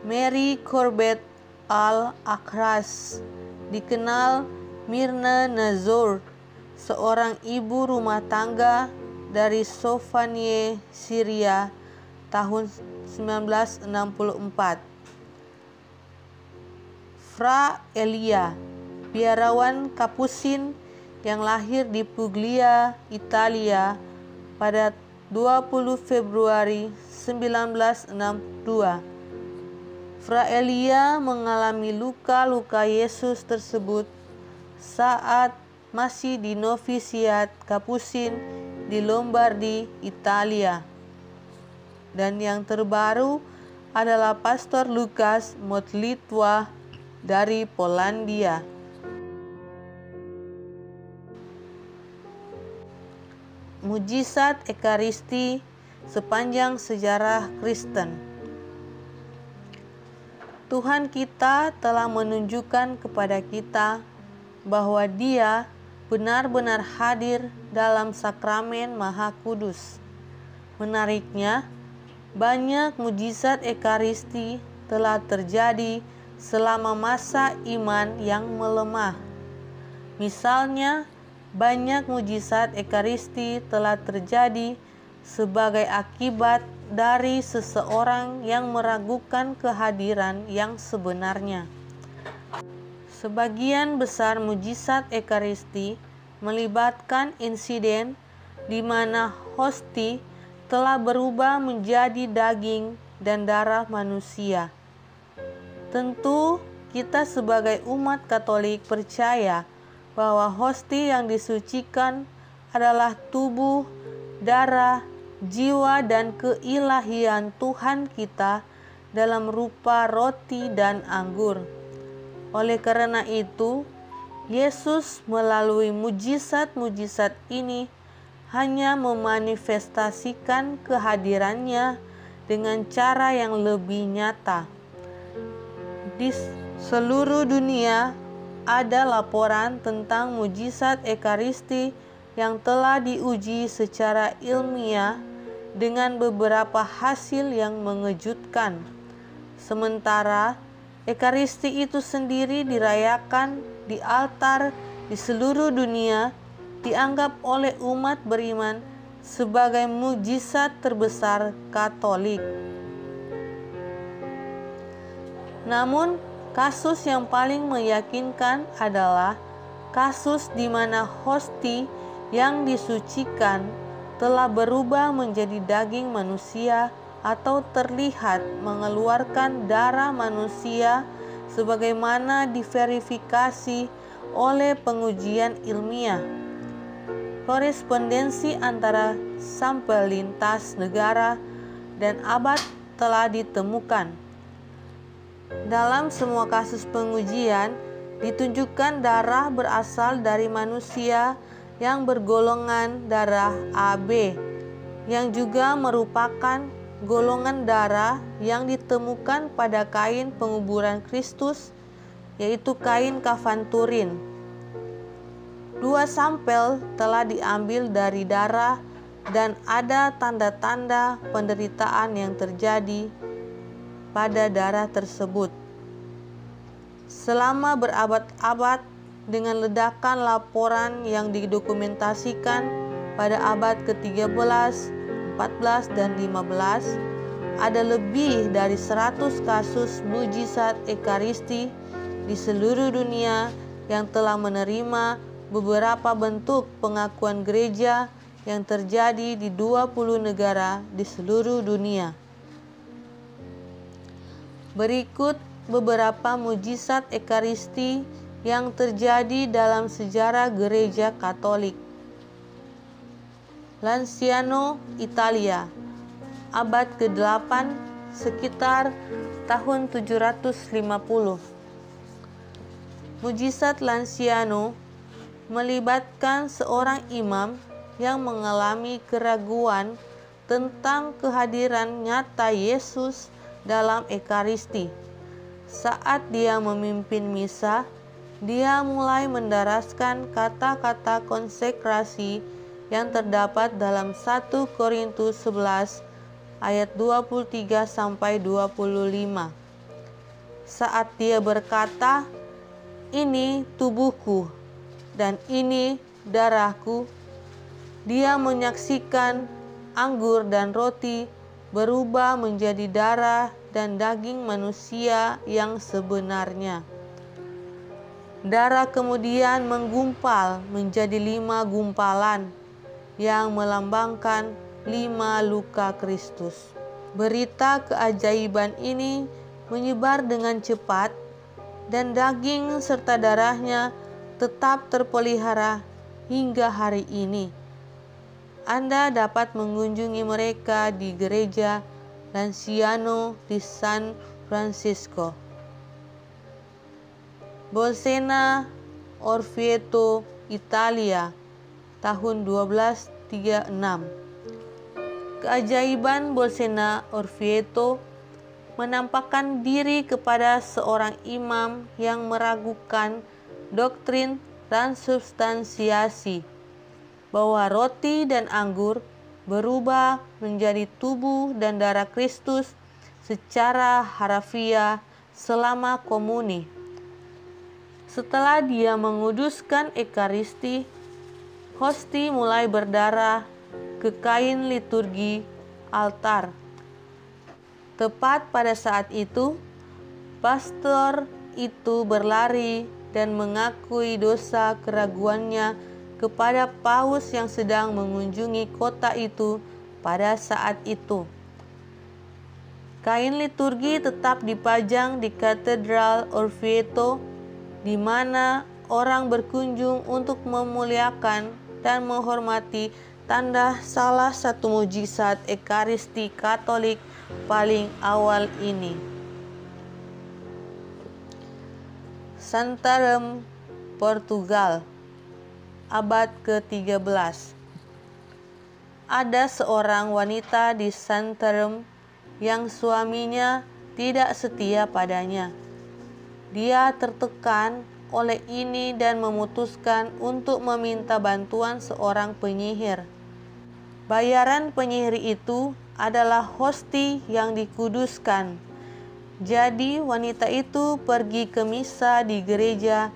[SPEAKER 2] Mary Corbett Al-Akras, dikenal Myrna Nazor, seorang ibu rumah tangga dari Sofanie, Syria, tahun 1964. Fra Elia, biarawan Kapusin yang lahir di Puglia, Italia pada 20 Februari 1962. Fra Elia mengalami luka-luka Yesus tersebut saat masih di novisiat Kapusin di Lombardi, Italia. Dan yang terbaru adalah Pastor Lukas Modlitwa dari Polandia. Mujizat Ekaristi sepanjang sejarah Kristen. Tuhan kita telah menunjukkan kepada kita bahwa Dia benar-benar hadir dalam sakramen Maha Kudus. Menariknya, banyak mujizat Ekaristi telah terjadi selama masa iman yang melemah. Misalnya, banyak mujizat Ekaristi telah terjadi sebagai akibat dari seseorang yang meragukan kehadiran yang sebenarnya. Sebagian besar mujizat Ekaristi melibatkan insiden di mana hosti telah berubah menjadi daging dan darah manusia. Tentu kita sebagai umat Katolik percaya bahwa hosti yang disucikan adalah tubuh, darah, jiwa dan keilahian Tuhan kita dalam rupa roti dan anggur. Oleh karena itu, Yesus melalui mujizat-mujizat ini hanya memanifestasikan kehadirannya dengan cara yang lebih nyata. Di seluruh dunia ada laporan tentang mujizat Ekaristi yang telah diuji secara ilmiah dengan beberapa hasil yang mengejutkan. Sementara Ekaristi itu sendiri dirayakan di altar di seluruh dunia, dianggap oleh umat beriman sebagai mukjizat terbesar Katolik. Namun, kasus yang paling meyakinkan adalah kasus di mana hosti yang disucikan telah berubah menjadi daging manusia atau terlihat mengeluarkan darah manusia sebagaimana diverifikasi oleh pengujian ilmiah. Korespondensi antara sampel lintas negara dan abad telah ditemukan. Dalam semua kasus pengujian, ditunjukkan darah berasal dari manusia yang bergolongan darah AB, yang juga merupakan golongan darah yang ditemukan pada kain penguburan Kristus, yaitu kain kafan Turin. 2 sampel telah diambil dari darah dan ada tanda-tanda penderitaan yang terjadi pada darah tersebut. Selama berabad-abad, dengan ledakan laporan yang didokumentasikan pada abad ke-13, 14, dan 15, ada lebih dari 100 kasus mujizat Ekaristi di seluruh dunia yang telah menerima beberapa bentuk pengakuan gereja yang terjadi di 20 negara di seluruh dunia. Berikut beberapa mujizat Ekaristi yang terjadi dalam sejarah gereja Katolik. Lanciano, Italia, abad ke-8, sekitar tahun 750. Mujizat Lanciano melibatkan seorang imam yang mengalami keraguan tentang kehadiran nyata Yesus dalam Ekaristi. Saat dia memimpin misa, dia mulai mendaraskan kata-kata konsekrasi yang terdapat dalam 1 Korintus 11 ayat 23 sampai 25. Saat dia berkata, "Ini tubuhku dan ini darahku," dia menyaksikan anggur dan roti berubah menjadi darah dan daging manusia yang sebenarnya. Darah kemudian menggumpal menjadi 5 gumpalan yang melambangkan 5 luka Kristus. Berita keajaiban ini menyebar dengan cepat dan daging serta darahnya tetap terpelihara hingga hari ini. Anda dapat mengunjungi mereka di gereja Lanciano di San Francisco. Bolsena, Orvieto, Italia, tahun 1236. Keajaiban Bolsena Orvieto menampakkan diri kepada seorang imam yang meragukan doktrin transubstansiasi, bahwa roti dan anggur berubah menjadi tubuh dan darah Kristus secara harafiah selama komuni. Setelah dia menguduskan Ekaristi, hosti mulai berdarah ke kain liturgi altar. Tepat pada saat itu, pastor itu berlari dan mengakui dosa keraguannya kepada paus yang sedang mengunjungi kota itu pada saat itu. Kain liturgi tetap dipajang di Katedral Orvieto, di mana orang berkunjung untuk memuliakan dan menghormati tanda salah satu mujizat Ekaristi Katolik paling awal ini. Santarém, Portugal, abad ke-13. Ada seorang wanita di Santarém yang suaminya tidak setia padanya. Dia tertekan oleh ini dan memutuskan untuk meminta bantuan seorang penyihir. Bayaran penyihir itu adalah hosti yang dikuduskan. Jadi wanita itu pergi ke misa di gereja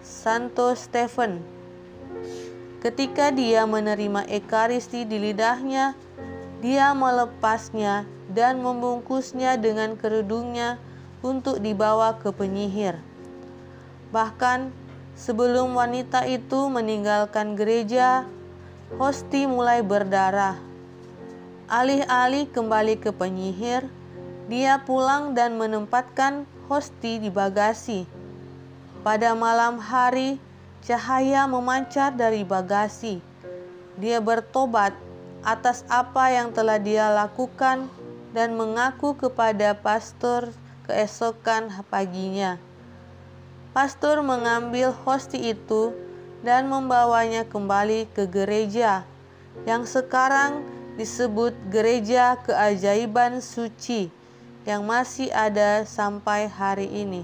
[SPEAKER 2] Santo Stephen. Ketika dia menerima ekaristi di lidahnya, dia melepasnya dan membungkusnya dengan kerudungnya untuk dibawa ke penyihir. Bahkan sebelum wanita itu meninggalkan gereja, hosti mulai berdarah. Alih-alih kembali ke penyihir, dia pulang dan menempatkan hosti di bagasi. Pada malam hari, cahaya memancar dari bagasi. Dia bertobat atas apa yang telah dia lakukan dan mengaku kepada pastor keesokan paginya. Pastor mengambil hosti itu dan membawanya kembali ke gereja yang sekarang disebut Gereja Keajaiban Suci, yang masih ada sampai hari ini.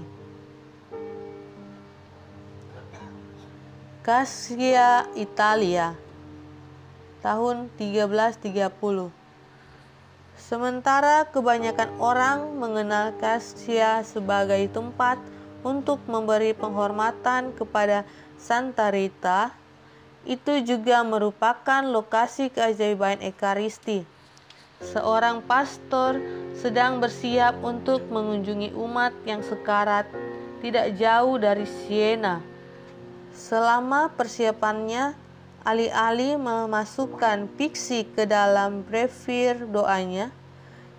[SPEAKER 2] Cascia, Italia, tahun 1330. Sementara kebanyakan orang mengenal Cascia sebagai tempat untuk memberi penghormatan kepada Santa Rita, itu juga merupakan lokasi keajaiban ekaristi. Seorang pastor sedang bersiap untuk mengunjungi umat yang sekarat tidak jauh dari Siena. Selama persiapannya, alih-alih memasukkan piksi ke dalam brevir doanya,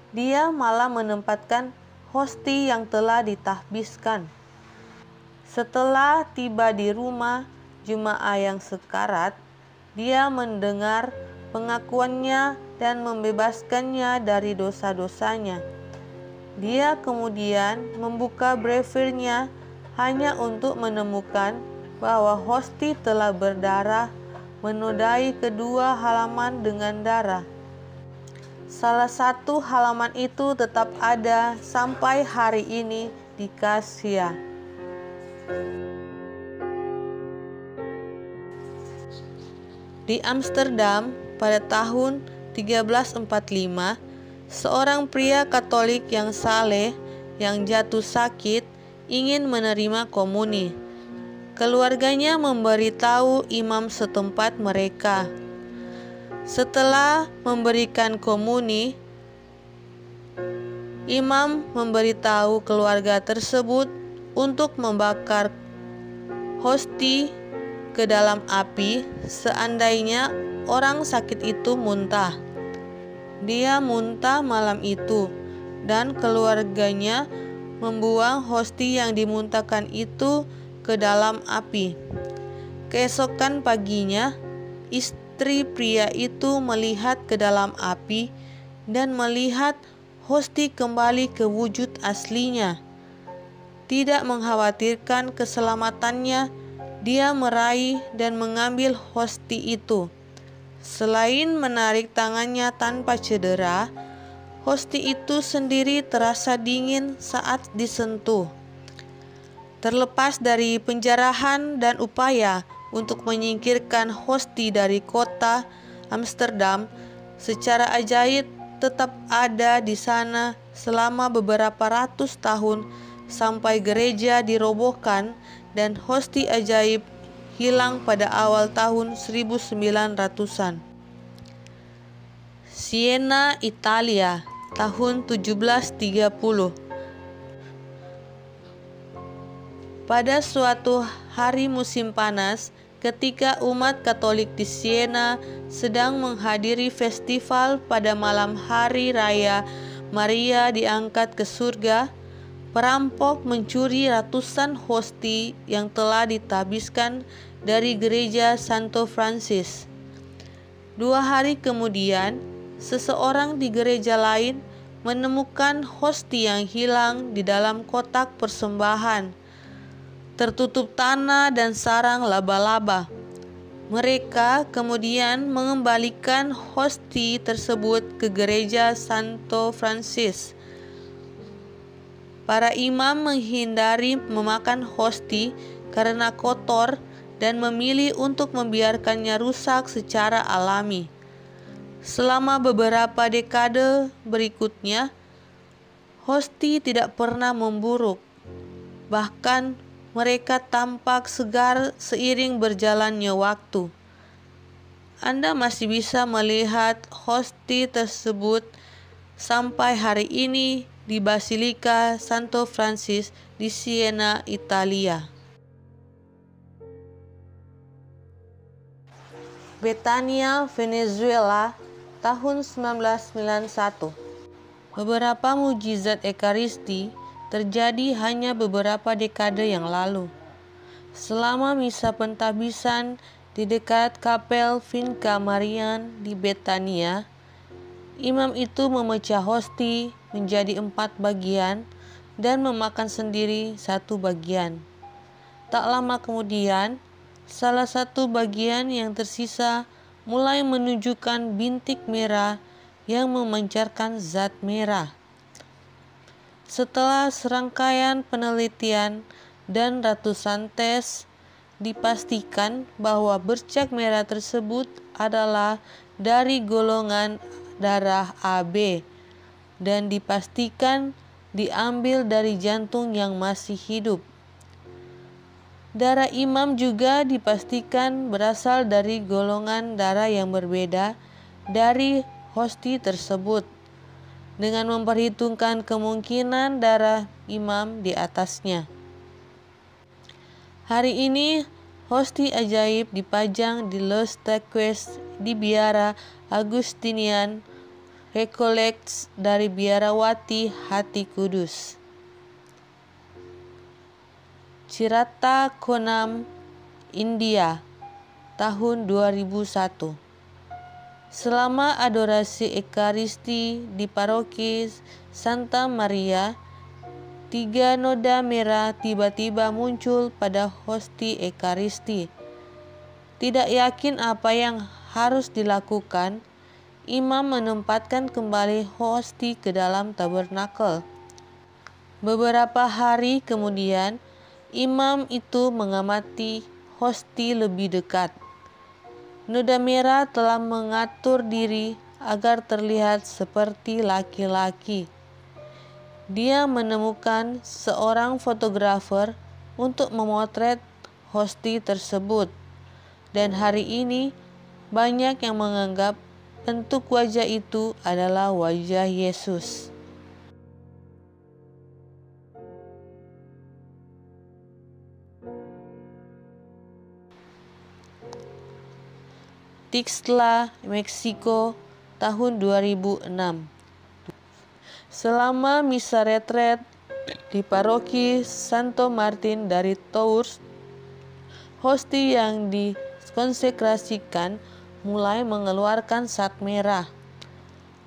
[SPEAKER 2] dia malah menempatkan hosti yang telah ditahbiskan. Setelah tiba di rumah jemaah yang sekarat, dia mendengar pengakuannya dan membebaskannya dari dosa-dosanya. Dia kemudian membuka brevirnya hanya untuk menemukan bahwa hosti telah berdarah menodai kedua halaman dengan darah. Salah satu halaman itu tetap ada sampai hari ini di Cascia. Di Amsterdam pada tahun 1345, seorang pria Katolik yang saleh yang jatuh sakit ingin menerima komuni. Keluarganya memberitahu imam setempat mereka. Setelah memberikan komuni, imam memberitahu keluarga tersebut untuk membakar hosti ke dalam api seandainya orang sakit itu muntah. Dia muntah malam itu dan keluarganya membuang hosti yang dimuntahkan itu ke dalam api. Keesokan paginya, istri pria itu melihat ke dalam api dan melihat hosti kembali ke wujud aslinya. Tidak mengkhawatirkan keselamatannya, dia meraih dan mengambil hosti itu. Selain menarik tangannya tanpa cedera, hosti itu sendiri terasa dingin saat disentuh. Terlepas dari penjarahan dan upaya untuk menyingkirkan hosti dari kota Amsterdam, secara ajaib tetap ada di sana selama beberapa ratus tahun sampai gereja dirobohkan dan hosti ajaib hilang pada awal tahun 1900-an. Siena, Italia, tahun 1730. Pada suatu hari musim panas, ketika umat Katolik di Siena sedang menghadiri festival pada malam hari raya Maria diangkat ke surga, perampok mencuri ratusan hosti yang telah ditahbiskan dari gereja Santo Francis. 2 hari kemudian, seseorang di gereja lain menemukan hosti yang hilang di dalam kotak persembahan, tertutup tanah dan sarang laba-laba. Mereka kemudian mengembalikan hosti tersebut ke gereja Santo Francis. Para imam menghindari memakan hosti karena kotor dan memilih untuk membiarkannya rusak secara alami. Selama beberapa dekade berikutnya, hosti tidak pernah memburuk. Bahkan mereka tampak segar seiring berjalannya waktu. Anda masih bisa melihat hosti tersebut sampai hari ini di Basilika Santo Francis di Siena, Italia. Betania, Venezuela, tahun 1991. Beberapa mujizat Ekaristi terjadi hanya beberapa dekade yang lalu. Selama misa pentahbisan di dekat kapel Finca Marian di Betania, imam itu memecah hosti menjadi 4 bagian dan memakan sendiri 1 bagian. Tak lama kemudian, salah satu bagian yang tersisa mulai menunjukkan bintik merah yang memancarkan zat merah. Setelah serangkaian penelitian dan ratusan tes, dipastikan bahwa bercak merah tersebut adalah dari golongan darah AB dan dipastikan diambil dari jantung yang masih hidup. Darah imam juga dipastikan berasal dari golongan darah yang berbeda dari hosti tersebut, dengan memperhitungkan kemungkinan darah imam di atasnya. Hari ini, hosti ajaib dipajang di Los Teques di Biara Agustinian Recollects dari Biarawati Hati Kudus. Chirata Konam, India, tahun 2001. Selama adorasi Ekaristi di paroki Santa Maria, 3 noda merah tiba-tiba muncul pada hosti Ekaristi. Tidak yakin apa yang harus dilakukan, imam menempatkan kembali hosti ke dalam tabernakel. Beberapa hari kemudian, imam itu mengamati hosti lebih dekat. Noda merah telah mengatur diri agar terlihat seperti laki-laki. Dia menemukan seorang fotografer untuk memotret hosti tersebut, dan hari ini banyak yang menganggap bentuk wajah itu adalah wajah Yesus. Tixla, Meksiko, tahun 2006. Selama misa retret di paroki Santo Martin dari Tours, hosti yang dikonsekrasikan mulai mengeluarkan zat merah.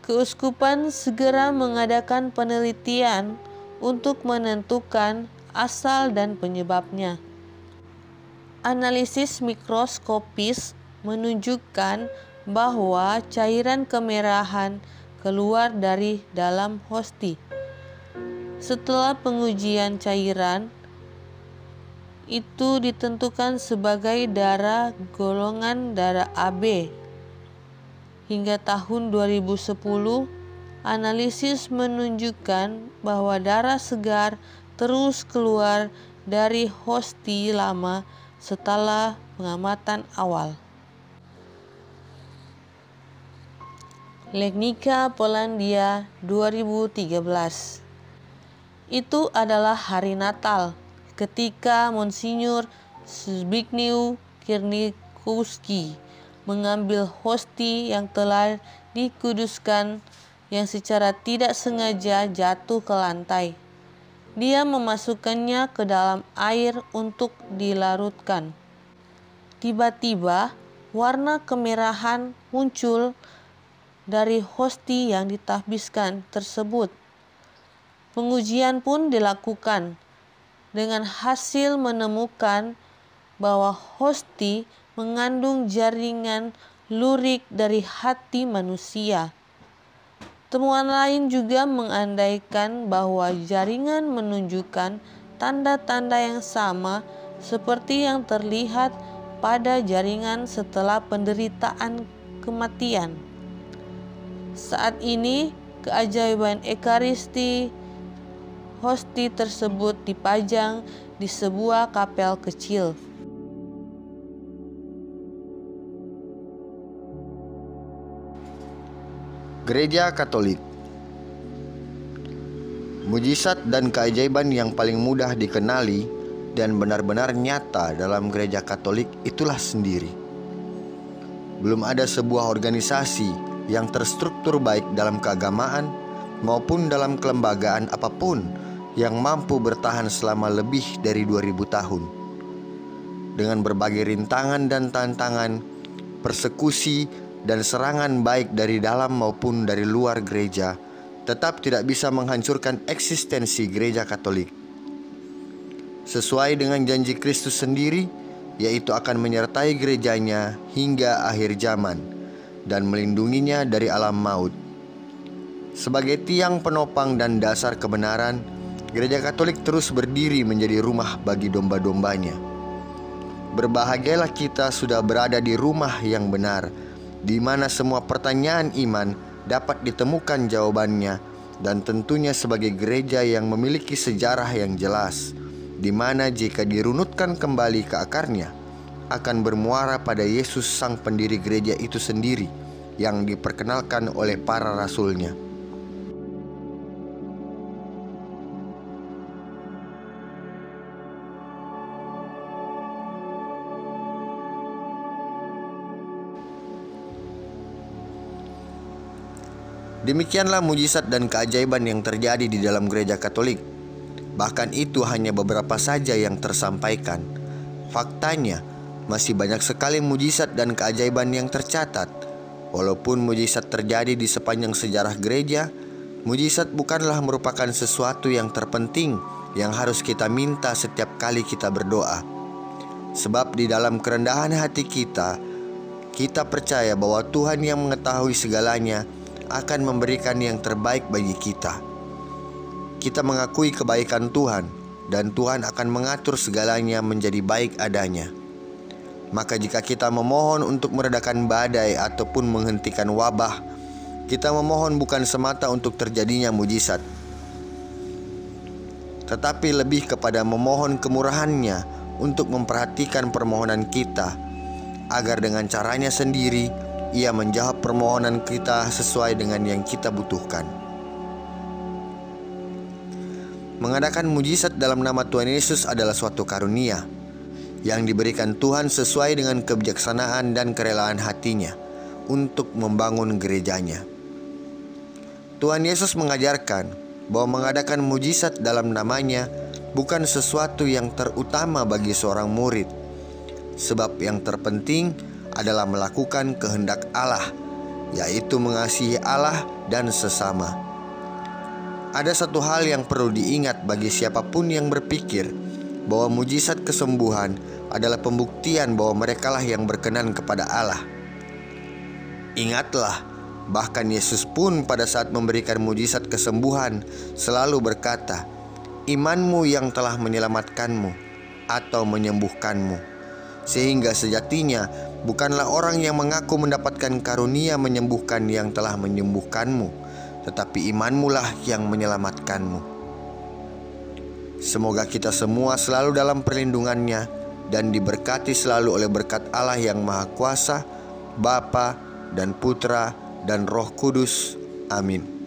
[SPEAKER 2] Keuskupan segera mengadakan penelitian untuk menentukan asal dan penyebabnya. Analisis mikroskopis menunjukkan bahwa cairan kemerahan keluar dari dalam hosti. Setelah pengujian cairan, itu ditentukan sebagai darah golongan darah AB. Hingga tahun 2010, analisis menunjukkan bahwa darah segar terus keluar dari hosti lama setelah pengamatan awal. Legnica, Polandia, 2013. Itu adalah hari Natal ketika Monsinyur Zbigniew Kiernikowski mengambil hosti yang telah dikuduskan yang secara tidak sengaja jatuh ke lantai. Dia memasukkannya ke dalam air untuk dilarutkan. Tiba-tiba warna kemerahan muncul dari hosti yang ditahbiskan tersebut. Pengujian pun dilakukan dengan hasil menemukan bahwa hosti mengandung jaringan lurik dari hati manusia. Temuan lain juga mengandaikan bahwa jaringan menunjukkan tanda-tanda yang sama seperti yang terlihat pada jaringan setelah penderitaan kematian. Saat ini, keajaiban Ekaristi hosti tersebut dipajang di sebuah kapel kecil.
[SPEAKER 1] Gereja Katolik. Mujizat dan keajaiban yang paling mudah dikenali dan benar-benar nyata dalam Gereja Katolik itulah sendiri. Belum ada sebuah organisasi yang terstruktur baik dalam keagamaan maupun dalam kelembagaan apapun yang mampu bertahan selama lebih dari 2000 tahun. Dengan berbagai rintangan dan tantangan, persekusi dan serangan baik dari dalam maupun dari luar gereja, tetap tidak bisa menghancurkan eksistensi Gereja Katolik. Sesuai dengan janji Kristus sendiri, yaitu akan menyertai gerejanya hingga akhir zaman dan melindunginya dari alam maut. Sebagai tiang penopang dan dasar kebenaran, Gereja Katolik terus berdiri menjadi rumah bagi domba-dombanya. Berbahagialah kita sudah berada di rumah yang benar, di mana semua pertanyaan iman dapat ditemukan jawabannya, dan tentunya sebagai gereja yang memiliki sejarah yang jelas, di mana jika dirunutkan kembali ke akarnya, akan bermuara pada Yesus sang pendiri gereja itu sendiri, yang diperkenalkan oleh para rasulnya. Demikianlah mujizat dan keajaiban yang terjadi di dalam Gereja Katolik. Bahkan itu hanya beberapa saja yang tersampaikan. Faktanya, masih banyak sekali mujizat dan keajaiban yang tercatat. Walaupun mujizat terjadi di sepanjang sejarah gereja, mujizat bukanlah merupakan sesuatu yang terpenting yang harus kita minta setiap kali kita berdoa. Sebab di dalam kerendahan hati kita percaya bahwa Tuhan yang mengetahui segalanya akan memberikan yang terbaik bagi kita. Kita mengakui kebaikan Tuhan, dan Tuhan akan mengatur segalanya menjadi baik adanya. Maka jika kita memohon untuk meredakan badai ataupun menghentikan wabah, kita memohon bukan semata untuk terjadinya mujizat, tetapi lebih kepada memohon kemurahan-Nya untuk memperhatikan permohonan kita, agar dengan caranya sendiri Ia menjawab permohonan kita sesuai dengan yang kita butuhkan. Mengadakan mujizat dalam nama Tuhan Yesus adalah suatu karunia yang diberikan Tuhan sesuai dengan kebijaksanaan dan kerelaan hati-Nya untuk membangun gerejanya. Tuhan Yesus mengajarkan bahwa mengadakan mujizat dalam nama-Nya bukan sesuatu yang terutama bagi seorang murid, sebab yang terpenting adalah melakukan kehendak Allah, yaitu mengasihi Allah dan sesama. Ada satu hal yang perlu diingat bagi siapapun yang berpikir bahwa mujizat kesembuhan adalah pembuktian bahwa merekalah yang berkenan kepada Allah. Ingatlah, bahkan Yesus pun pada saat memberikan mujizat kesembuhan selalu berkata, "Imanmu yang telah menyelamatkanmu atau menyembuhkanmu." Sehingga sejatinya bukanlah orang yang mengaku mendapatkan karunia menyembuhkan yang telah menyembuhkanmu, tetapi imanmu lah yang menyelamatkanmu. Semoga kita semua selalu dalam perlindungan-Nya dan diberkati selalu oleh berkat Allah yang Maha Kuasa, Bapa dan Putra dan Roh Kudus. Amin.